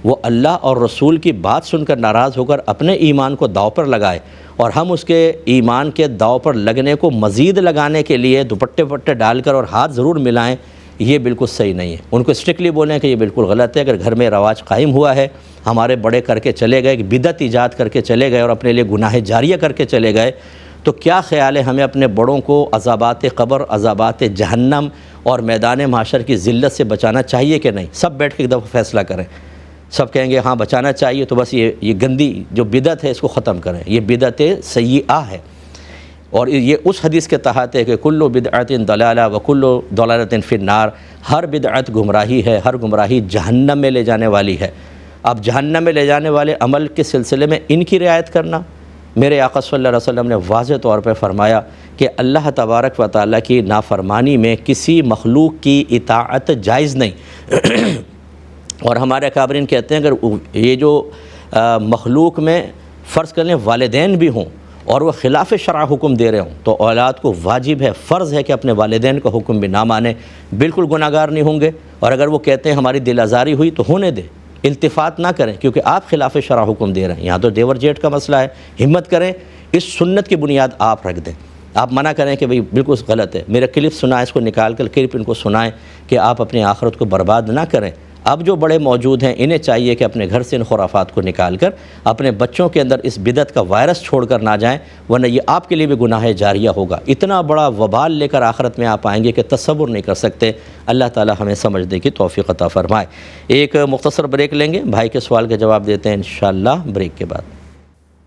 وہ اللہ اور رسول کی بات سن کر ناراض ہو کر اپنے ایمان کو داؤ پر لگائے، اور ہم اس کے ایمان کے داؤ پر لگنے کو مزید لگانے کے لیے دوپٹے وپٹے ڈال کر اور ہاتھ ضرور ملائیں، یہ بالکل صحیح نہیں ہے۔ ان کو اسٹرکٹلی بولیں کہ یہ بالکل غلط ہے۔ اگر گھر میں رواج قائم ہوا ہے، ہمارے بڑے کر کے چلے گئے، بدعت ایجاد کر کے چلے گئے اور اپنے لیے گناہ جاریہ کر کے چلے گئے، تو کیا خیال ہے ہمیں اپنے بڑوں کو عذابات قبر، عذابات جہنم اور میدان محشر کی ذلت سے بچانا چاہیے کہ نہیں؟ سب بیٹھ کے ایک دفعہ فیصلہ کریں۔ سب کہیں گے ہاں بچانا چاہیے، تو بس یہ گندی جو بدعت ہے اس کو ختم کریں۔ یہ بدعت سیئہ ہے، اور یہ اس حدیث کے تحت ہے کہ کل بدعت ضلالہ و کل ضلالۃ فی النار، ہر بدعت گمراہی ہے، ہر گمراہی جہنم میں لے جانے والی ہے۔ اب جہنم میں لے جانے والے عمل کے سلسلے میں ان کی رعایت کرنا، میرے آقا صلی اللہ علیہ وسلم نے واضح طور پہ فرمایا کہ اللہ تبارک و تعالیٰ کی نافرمانی میں کسی مخلوق کی اطاعت جائز نہیں۔ اور ہمارے اکابرین کہتے ہیں اگر یہ جو مخلوق میں فرض کر لیں والدین بھی ہوں اور وہ خلاف شرع حکم دے رہے ہوں، تو اولاد کو واجب ہے، فرض ہے کہ اپنے والدین کا حکم بھی نہ مانے، بالکل گناہ گار نہیں ہوں گے۔ اور اگر وہ کہتے ہیں ہماری دل آزاری ہوئی تو ہونے دیں، التفات نہ کریں، کیونکہ آپ خلاف شرع حکم دے رہے ہیں۔ یہاں تو دیور جیٹ کا مسئلہ ہے، ہمت کریں، اس سنت کی بنیاد آپ رکھ دیں۔ آپ منع کریں کہ بھئی بالکل غلط ہے، میرا کلپ سنائیں، اس کو نکال کر کلپ ان کو سنائیں کہ آپ اپنی آخرت کو برباد نہ کریں۔ اب جو بڑے موجود ہیں انہیں چاہیے کہ اپنے گھر سے ان خرافات کو نکال کر اپنے بچوں کے اندر اس بدعت کا وائرس چھوڑ کر نہ جائیں، ورنہ یہ آپ کے لیے بھی گناہ جاریہ ہوگا۔ اتنا بڑا وبال لے کر آخرت میں آپ آئیں گے کہ تصور نہیں کر سکتے۔ اللہ تعالی ہمیں سمجھنے کی توفیق عطا فرمائے۔ ایک مختصر بریک لیں گے، بھائی کے سوال کا جواب دیتے ہیں انشاءاللہ بریک کے بعد۔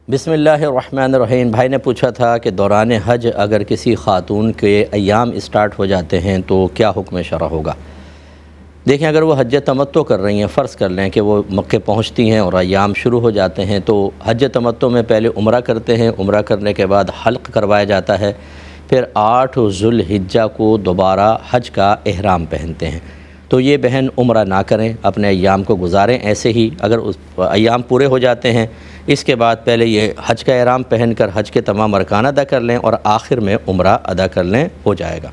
بسم اللہ الرحمن الرحیم۔ بھائی نے پوچھا تھا کہ دوران حج اگر کسی خاتون کے ایام اسٹارٹ ہو جاتے ہیں تو کیا حکم شرع ہوگا؟ دیکھیں، اگر وہ حج تمتع کر رہی ہیں، فرض کر لیں کہ وہ مکہ پہنچتی ہیں اور ایام شروع ہو جاتے ہیں، تو حج تمتع میں پہلے عمرہ کرتے ہیں، عمرہ کرنے کے بعد حلق کروایا جاتا ہے، پھر 8 ذوالحجہ کو دوبارہ حج کا احرام پہنتے ہیں۔ تو یہ بہن عمرہ نہ کریں، اپنے ایام کو گزاریں ایسے ہی۔ اگر ایام پورے ہو جاتے ہیں، اس کے بعد پہلے یہ حج کا احرام پہن کر حج کے تمام ارکان ادا کر لیں اور آخر میں عمرہ ادا کر لیں، ہو جائے گا۔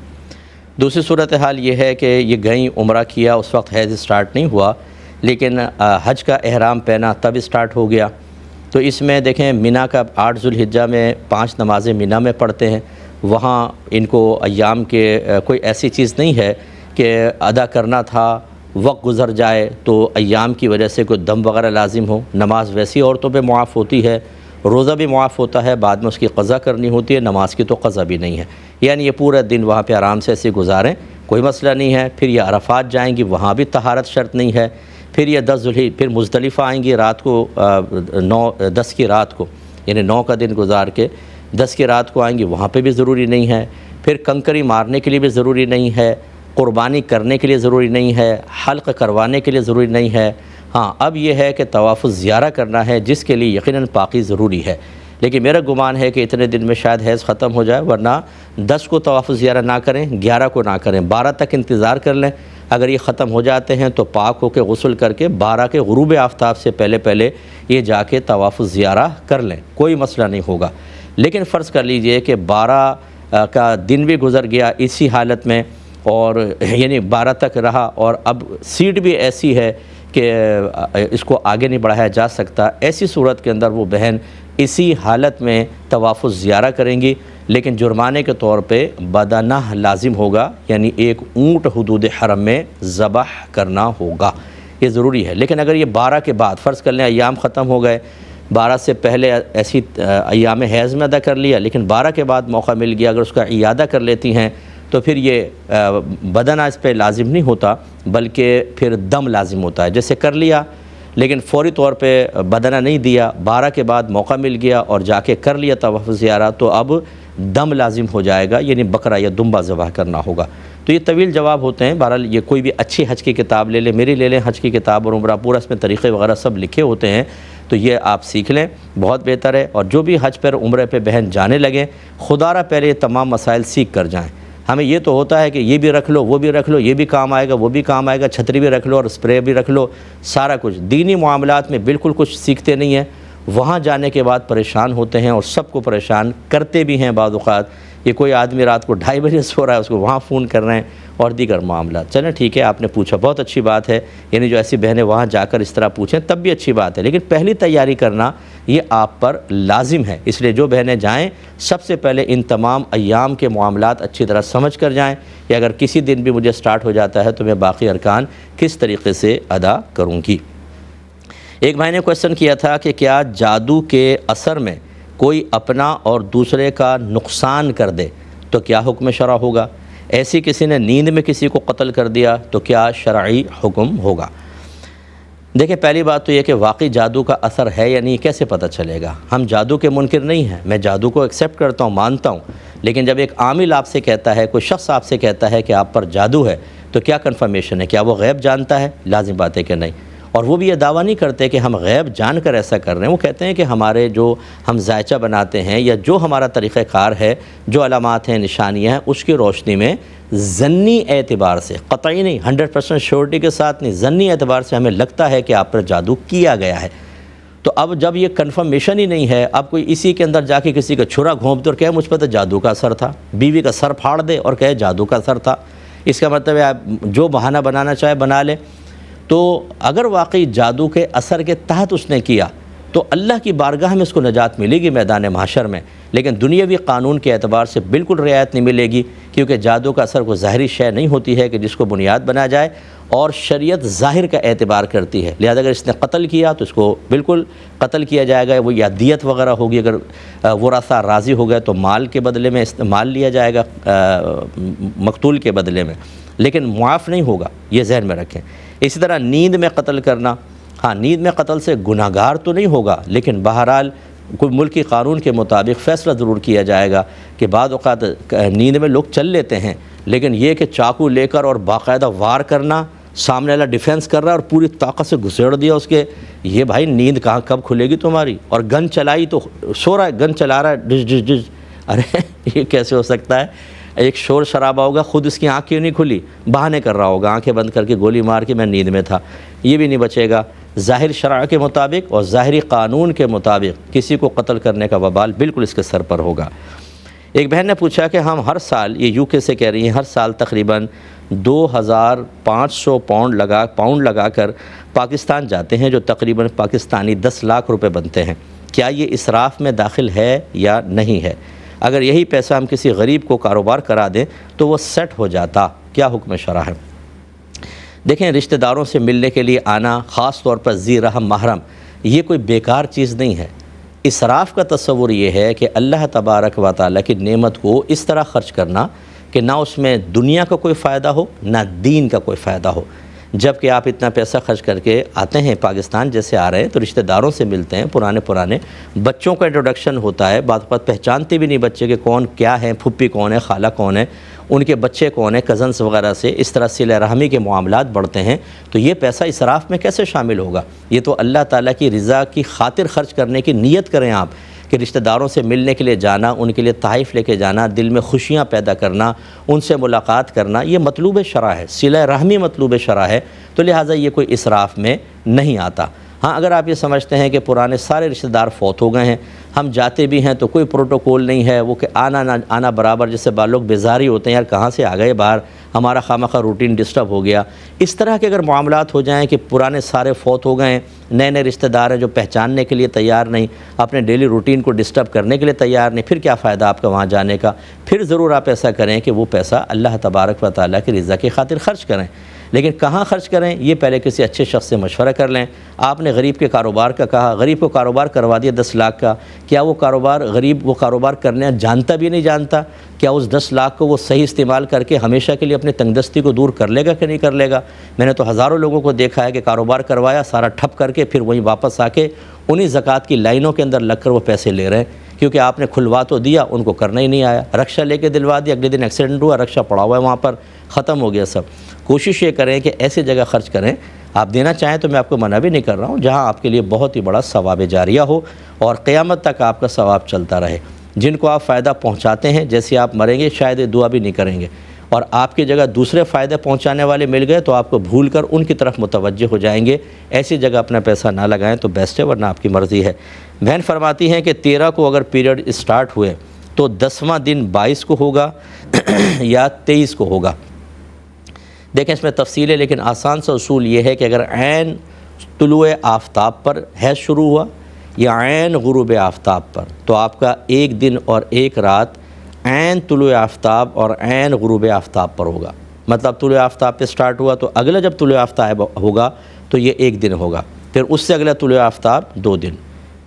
دوسری صورتحال یہ ہے کہ یہ گئیں، عمرہ کیا، اس وقت حیض سٹارٹ نہیں ہوا، لیکن حج کا احرام پہنا تب سٹارٹ ہو گیا، تو اس میں دیکھیں منیٰ کا 8 ذوالحجہ میں 5 نمازیں منیٰ میں پڑھتے ہیں۔ وہاں ان کو ایام کے کوئی ایسی چیز نہیں ہے کہ ادا کرنا تھا، وقت گزر جائے تو ایام کی وجہ سے کوئی دم وغیرہ لازم ہو۔ نماز ویسی عورتوں پہ معاف ہوتی ہے، روزہ بھی معاف ہوتا ہے، بعد میں اس کی قضا کرنی ہوتی ہے، نماز کی تو قضا بھی نہیں ہے۔ یعنی یہ پورا دن وہاں پہ آرام سے ایسے گزاریں، کوئی مسئلہ نہیں ہے۔ پھر یہ عرفات جائیں گی، وہاں بھی طہارت شرط نہیں ہے۔ پھر یہ 10 ذوالحجہ، پھر مزدلفہ آئیں گی رات کو، 10 کی رات کو، یعنی 9 کا دن گزار کے 10 کی رات کو آئیں گی، وہاں پہ بھی ضروری نہیں ہے۔ پھر کنکری مارنے کے لیے بھی ضروری نہیں ہے، قربانی کرنے کے لیے ضروری نہیں ہے، حلق کروانے کے لیے ضروری نہیں ہے۔ ہاں، اب یہ ہے کہ طواف الزیارہ کرنا ہے، جس کے لیے یقیناً پاکی ضروری ہے، لیکن میرا گمان ہے کہ اتنے دن میں شاید حیض ختم ہو جائے، ورنہ 10 کو طواف الزیارہ نہ کریں، 11 کو نہ کریں، 12 تک انتظار کر لیں۔ اگر یہ ختم ہو جاتے ہیں تو پاک ہو کے غسل کر کے 12 کے غروب آفتاب سے پہلے یہ جا کے طواف الزیارہ کر لیں، کوئی مسئلہ نہیں ہوگا۔ لیکن فرض کر لیجئے کہ 12 کا دن بھی گزر گیا اسی حالت میں، اور یعنی 12 تک رہا، اور اب سیٹ بھی ایسی ہے کہ اس کو آگے نہیں بڑھایا جا سکتا، ایسی صورت کے اندر وہ بہن اسی حالت میں طواف الزیارہ کریں گی، لیکن جرمانے کے طور پہ بدنہ لازم ہوگا، یعنی ایک اونٹ حدود حرم میں ذبح کرنا ہوگا، یہ ضروری ہے۔ لیکن اگر یہ 12 کے بعد فرض کر لیں ایام ختم ہو گئے، 12 سے پہلے ایسی ایام حیض میں ادا کر لیا، لیکن 12 کے بعد موقع مل گیا، اگر اس کا اعادہ کر لیتی ہیں تو پھر یہ بدنہ اس پہ لازم نہیں ہوتا، بلکہ پھر دم لازم ہوتا ہے۔ جیسے کر لیا لیکن فوری طور پہ بدنہ نہیں دیا، 12 کے بعد موقع مل گیا اور جا کے کر لیا طواف زیارہ، تو اب دم لازم ہو جائے گا، یعنی بکرا یا دمبا ذبح کرنا ہوگا۔ تو یہ طویل جواب ہوتے ہیں، بہرحال یہ کوئی بھی اچھی حج کی کتاب لے لیں، میری لے لیں حج کی کتاب اور عمرہ، پورا اس میں طریقے وغیرہ سب لکھے ہوتے ہیں، تو یہ آپ سیکھ لیں، بہت بہتر ہے۔ اور جو بھی حج پر عمرے پہ بہن جانے لگیں، خدا را پہلے یہ تمام مسائل سیکھ کر جائیں۔ ہمیں یہ تو ہوتا ہے کہ یہ بھی رکھ لو، وہ بھی رکھ لو، یہ بھی کام آئے گا، وہ بھی کام آئے گا، چھتری بھی رکھ لو اور اسپرے بھی رکھ لو، سارا کچھ۔ دینی معاملات میں بالکل کچھ سیکھتے نہیں ہیں، وہاں جانے کے بعد پریشان ہوتے ہیں اور سب کو پریشان کرتے بھی ہیں بعض اوقات۔ یہ کوئی آدمی رات کو 2:30 بجے سو رہا ہے، اس کو وہاں فون کر رہے ہیں اور دیگر معاملات۔ چلیں ٹھیک ہے، آپ نے پوچھا، بہت اچھی بات ہے، یعنی جو ایسی بہنیں وہاں جا کر اس طرح پوچھیں تب بھی اچھی بات ہے، لیکن پہلی تیاری کرنا یہ آپ پر لازم ہے۔ اس لیے جو بہنیں جائیں سب سے پہلے ان تمام ایام کے معاملات اچھی طرح سمجھ کر جائیں کہ اگر کسی دن بھی مجھے سٹارٹ ہو جاتا ہے تو میں باقی ارکان کس طریقے سے ادا کروں گی۔ ایک بھائی نے کویسچن کیا تھا کہ کیا جادو کے اثر میں کوئی اپنا اور دوسرے کا نقصان کر دے تو کیا حکم شرع ہوگا؟ ایسی کسی نے نیند میں کسی کو قتل کر دیا تو کیا شرعی حکم ہوگا؟ دیکھیں، پہلی بات تو یہ کہ واقعی جادو کا اثر ہے یا نہیں کیسے پتہ چلے گا؟ ہم جادو کے منکر نہیں ہیں، میں جادو کو ایکسیپٹ کرتا ہوں، مانتا ہوں، لیکن جب ایک عامل آپ سے کہتا ہے، کوئی شخص آپ سے کہتا ہے کہ آپ پر جادو ہے تو کیا کنفرمیشن ہے؟ کیا وہ غیب جانتا ہے؟ لازم بات ہے کہ نہیں۔ اور وہ بھی یہ دعویٰ نہیں کرتے کہ ہم غیب جان کر ایسا کر رہے ہیں، وہ کہتے ہیں کہ ہمارے جو ہم ذائچہ بناتے ہیں یا جو ہمارا طریقہ کار ہے، جو علامات ہیں، نشانیاں ہیں، اس کی روشنی میں ظنی اعتبار سے، قطعی نہیں، 100% شیورٹی کے ساتھ نہیں، ظنی اعتبار سے ہمیں لگتا ہے کہ آپ پر جادو کیا گیا ہے۔ تو اب جب یہ کنفرمیشن ہی نہیں ہے، اب کوئی اسی کے اندر جا کے کسی کا چھرا گھونپ دے اور کہے مجھ پر تو جادو کا اثر تھا، بیوی کا سر پھاڑ دے اور کہے جادو کا اثر تھا، اس کا مطلب ہے آپ جو بہانہ بنانا چاہے بنا لے۔ تو اگر واقعی جادو کے اثر کے تحت اس نے کیا تو اللہ کی بارگاہ میں اس کو نجات ملے گی میدان محشر میں، لیکن دنیاوی قانون کے اعتبار سے بالکل رعایت نہیں ملے گی، کیونکہ جادو کا اثر کوئی ظاہری شے نہیں ہوتی ہے کہ جس کو بنیاد بنا جائے، اور شریعت ظاہر کا اعتبار کرتی ہے، لہذا اگر اس نے قتل کیا تو اس کو بالکل قتل کیا جائے گا، وہ یا دیت وغیرہ ہوگی، اگر ورثہ راضی ہو گئے تو مال کے بدلے میں مال لیا جائے گا مقتول کے بدلے میں، لیکن معاف نہیں ہوگا، یہ ذہن میں رکھیں۔ اسی طرح نیند میں قتل کرنا، ہاں نیند میں قتل سے گناہگار تو نہیں ہوگا، لیکن بہرحال کوئی ملکی قانون کے مطابق فیصلہ ضرور کیا جائے گا کہ بعض اوقات نیند میں لوگ چل لیتے ہیں، لیکن یہ کہ چاقو لے کر اور باقاعدہ وار کرنا، سامنے والا ڈیفینس کر رہا ہے اور پوری طاقت سے گھسیڑ دیا اس کے، یہ بھائی نیند کہاں کب کھلے گی تمہاری؟ اور گن چلائی تو سو رہا ہے، گن چلا رہا ہے، ڈش ڈش ڈش، ارے یہ کیسے ہو سکتا ہے؟ ایک شور شرابہ ہوگا، خود اس کی آنکھ کیوں نہیں کھلی؟ بہانے کر رہا ہوگا، آنکھیں بند کر کے گولی مار کے میں نیند میں تھا، یہ بھی نہیں بچے گا۔ ظاہر شرع کے مطابق اور ظاہری قانون کے مطابق کسی کو قتل کرنے کا وبال بالکل اس کے سر پر ہوگا۔ ایک بہن نے پوچھا کہ ہم ہر سال، یہ یو کے سے کہہ رہی ہیں، ہر سال تقریباً 2500 پاؤنڈ لگا کر پاکستان جاتے ہیں، جو تقریباً پاکستانی 10 لاکھ روپے بنتے ہیں، کیا یہ اسراف میں داخل ہے یا نہیں ہے؟ اگر یہی پیسہ ہم کسی غریب کو کاروبار کرا دیں تو وہ سیٹ ہو جاتا، کیا حکم شرع ہے؟ دیکھیں، رشتہ داروں سے ملنے کے لیے آنا، خاص طور پر ذی رحم محرم، یہ کوئی بیکار چیز نہیں ہے۔ اسراف کا تصور یہ ہے کہ اللہ تبارک و تعالیٰ کی نعمت کو اس طرح خرچ کرنا کہ نہ اس میں دنیا کا کوئی فائدہ ہو نہ دین کا کوئی فائدہ ہو۔ جب کہ آپ اتنا پیسہ خرچ کر کے آتے ہیں پاکستان جیسے آ رہے ہیں تو رشتہ داروں سے ملتے ہیں، پرانے بچوں کا انٹروڈکشن ہوتا ہے، بعض وقت پہچانتے بھی نہیں بچے کہ کون کیا ہے، پھپھی کون ہے، خالہ کون ہے، ان کے بچے کون ہیں، کزنس وغیرہ سے اس طرح صلہ رحمی کے معاملات بڑھتے ہیں، تو یہ پیسہ اسراف میں کیسے شامل ہوگا؟ یہ تو اللہ تعالیٰ کی رضا کی خاطر خرچ کرنے کی نیت کریں آپ، کہ رشتہ داروں سے ملنے کے لیے جانا، ان کے لیے تحائف لے کے جانا، دل میں خوشیاں پیدا کرنا، ان سے ملاقات کرنا، یہ مطلوب شرع ہے، صلہ رحمی مطلوب شرع ہے، تو لہٰذا یہ کوئی اسراف میں نہیں آتا۔ ہاں اگر آپ یہ سمجھتے ہیں کہ پرانے سارے رشتہ دار فوت ہو گئے ہیں، ہم جاتے بھی ہیں تو کوئی پروٹوکول نہیں ہے، وہ کہ آنا نہ آنا برابر، جیسے بعض لوگ بیزاری ہوتے ہیں، یار کہاں سے آ گئے باہر، ہمارا خامخواہ روٹین ڈسٹرب ہو گیا، اس طرح کے اگر معاملات ہو جائیں کہ پرانے سارے فوت ہو گئے ہیں، نئے رشتہ دار ہیں جو پہچاننے کے لیے تیار نہیں، اپنے ڈیلی روٹین کو ڈسٹرب کرنے کے لیے تیار نہیں، پھر کیا فائدہ آپ کا وہاں جانے کا؟ پھر ضرور آپ ایسا کریں کہ وہ پیسہ اللہ تبارک و تعالیٰ کی رضا کی خاطر خرچ کریں، لیکن کہاں خرچ کریں یہ پہلے کسی اچھے شخص سے مشورہ کر لیں۔ آپ نے غریب کے کاروبار کا کہا، غریب کو کاروبار کروا دیا 10 لاکھ کا، کیا وہ غریب وہ کاروبار کرنے جانتا بھی نہیں جانتا؟ کیا اس 10 لاکھ کو وہ صحیح استعمال کر کے ہمیشہ کے لیے اپنی تنگ دستی کو دور کر لے گا کہ نہیں کر لے گا؟ میں نے تو ہزاروں لوگوں کو دیکھا ہے کہ کاروبار کروایا، سارا ٹھپ کر کے پھر وہیں واپس آ کے انہی زکوٰۃ کی لائنوں کے اندر لگ کر وہ پیسے لے رہے ہیں، کیونکہ آپ نے کھلوا تو دیا، ان کو کرنا ہی نہیں آیا، رکشہ لے کے دلوا دیا، اگلے دن ایکسیڈنٹ ہوا، رکشہ پڑا ہوا ہے وہاں پر، ختم ہو گیا سب۔ کوشش یہ کریں کہ ایسی جگہ خرچ کریں، آپ دینا چاہیں تو میں آپ کو منع بھی نہیں کر رہا ہوں، جہاں آپ کے لیے بہت ہی بڑا ثواب جاریہ ہو اور قیامت تک آپ کا ثواب چلتا رہے۔ جن کو آپ فائدہ پہنچاتے ہیں، جیسے آپ مریں گے شاید یہ دعا بھی نہیں کریں گے، اور آپ کی جگہ دوسرے فائدے پہنچانے والے مل گئے تو آپ کو بھول کر ان کی طرف متوجہ ہو جائیں گے. ایسی جگہ اپنا پیسہ نہ لگائیں تو بیسٹ ہے، ورنہ آپ کی مرضی ہے. بہن فرماتی ہیں کہ 13 کو اگر پیریڈ اسٹارٹ ہوئے تو 10واں دن 22 کو ہوگا یا 23 کو ہوگا. دیکھیں اس میں تفصیل ہے، لیکن آسان سا اصول یہ ہے کہ اگر عین طلوع آفتاب پر حیض شروع ہوا یا عین غروب آفتاب پر، تو آپ کا ایک دن اور ایک رات عین طلوع آفتاب اور عین غروب آفتاب پر ہوگا. مطلب طلوع آفتاب پہ سٹارٹ ہوا تو اگلا جب طلوع آفتاب ہوگا تو یہ ایک دن ہوگا، پھر اس سے اگلا طلوع آفتاب 2 دن،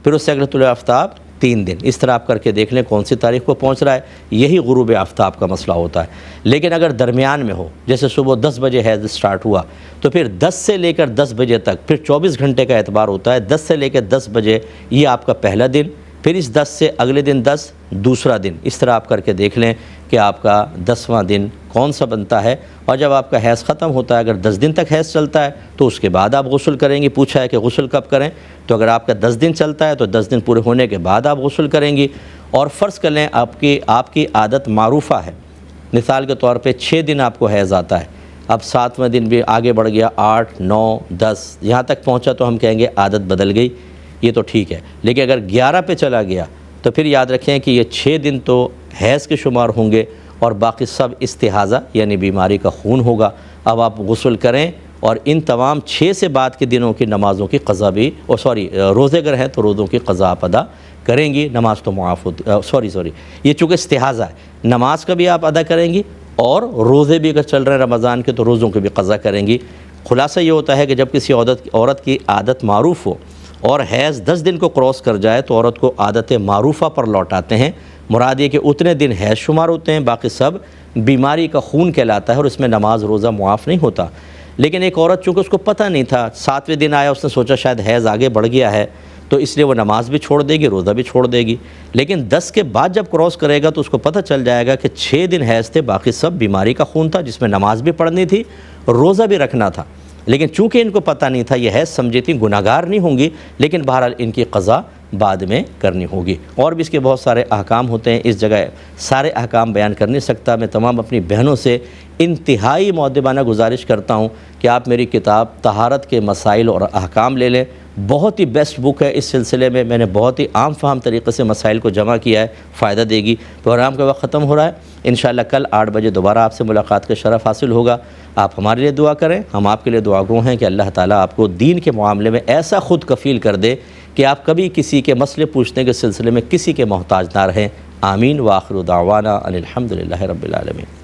پھر اس سے اگلا طلوع آفتاب 3 دن. اس طرح آپ کر کے دیکھ لیں کون سی تاریخ کو پہنچ رہا ہے. یہی غروب آفتاب کا مسئلہ ہوتا ہے. لیکن اگر درمیان میں ہو، جیسے صبح 10 بجے حیض سٹارٹ ہوا تو پھر 10 سے لے کر 10 بجے تک، پھر 24 گھنٹے کا اعتبار ہوتا ہے. 10 سے لے کر 10 بجے یہ آپ کا پہلا دن، پھر اس 10 سے اگلے دن 10 دوسرا دن. اس طرح آپ کر کے دیکھ لیں کہ آپ کا 10واں دن کون سا بنتا ہے. اور جب آپ کا حیض ختم ہوتا ہے، اگر 10 دن تک حیض چلتا ہے تو اس کے بعد آپ غسل کریں گی. پوچھا ہے کہ غسل کب کریں، تو اگر آپ کا 10 دن چلتا ہے تو 10 دن پورے ہونے کے بعد آپ غسل کریں گی. اور فرض کر لیں آپ کی عادت معروفہ ہے، مثال کے طور پہ 6 دن آپ کو حیض آتا ہے، اب 7واں دن بھی آگے بڑھ گیا، 8 9 10 یہاں تک پہنچا تو ہم کہیں گے عادت بدل گئی، یہ تو ٹھیک ہے. لیکن اگر 11 پہ چلا گیا تو پھر یاد رکھیں کہ یہ 6 دن تو حیض کے شمار ہوں گے اور باقی سب استحاضہ یعنی بیماری کا خون ہوگا. اب آپ غسل کریں اور ان تمام 6 سے بعد کے دنوں کی نمازوں کی قضا بھی روزے اگر ہیں تو روزوں کی قضا آپ ادا کریں گی. نماز تو معاف ہوتی یہ چونکہ استحاضہ ہے، نماز کا بھی آپ ادا کریں گی اور روزے بھی اگر چل رہے ہیں رمضان کے تو روزوں کی بھی قضا کریں گی. خلاصہ یہ ہوتا ہے کہ جب کسی عورت کی عادت معروف ہو اور حیض 10 دن کو کراس کر جائے تو عورت کو عادت معروفہ پر لوٹاتے ہیں. مراد یہ کہ اتنے دن حیض شمار ہوتے ہیں، باقی سب بیماری کا خون کہلاتا ہے اور اس میں نماز روزہ معاف نہیں ہوتا. لیکن ایک عورت چونکہ اس کو پتہ نہیں تھا، 7ویں دن آیا، اس نے سوچا شاید حیض آگے بڑھ گیا ہے تو اس لیے وہ نماز بھی چھوڑ دے گی، روزہ بھی چھوڑ دے گی. لیکن 10 کے بعد جب کراس کرے گا تو اس کو پتہ چل جائے گا کہ 6 دن حیض تھے، باقی سب بیماری کا خون تھا جس میں نماز بھی پڑھنی تھی، روزہ بھی رکھنا تھا. لیکن چونکہ ان کو پتہ نہیں تھا، یہ حیض سمجھی تھی، گناہگار نہیں ہوں گی، لیکن بہرحال ان کی قضا بعد میں کرنی ہوگی. اور بھی اس کے بہت سارے احکام ہوتے ہیں، اس جگہ سارے احکام بیان کر نہیں سکتا. میں تمام اپنی بہنوں سے انتہائی مؤدبانہ گزارش کرتا ہوں کہ آپ میری کتاب طہارت کے مسائل اور احکام لے لیں. بہت ہی بیسٹ بک ہے. اس سلسلے میں میں نے بہت ہی عام فہم طریقے سے مسائل کو جمع کیا ہے، فائدہ دے گی. پروگرام کا وقت ختم ہو رہا ہے. انشاءاللہ کل 8 بجے دوبارہ آپ سے ملاقات کا شرف حاصل ہوگا. آپ ہمارے لیے دعا کریں، ہم آپ کے لیے دعا گو ہیں کہ اللہ تعالیٰ آپ کو دین کے معاملے میں ایسا خود کفیل کر دے کہ آپ کبھی کسی کے مسئلے پوچھنے کے سلسلے میں کسی کے محتاج نہ رہیں. آمین. وآخر دعوانا ان الحمد للہ رب العالمین.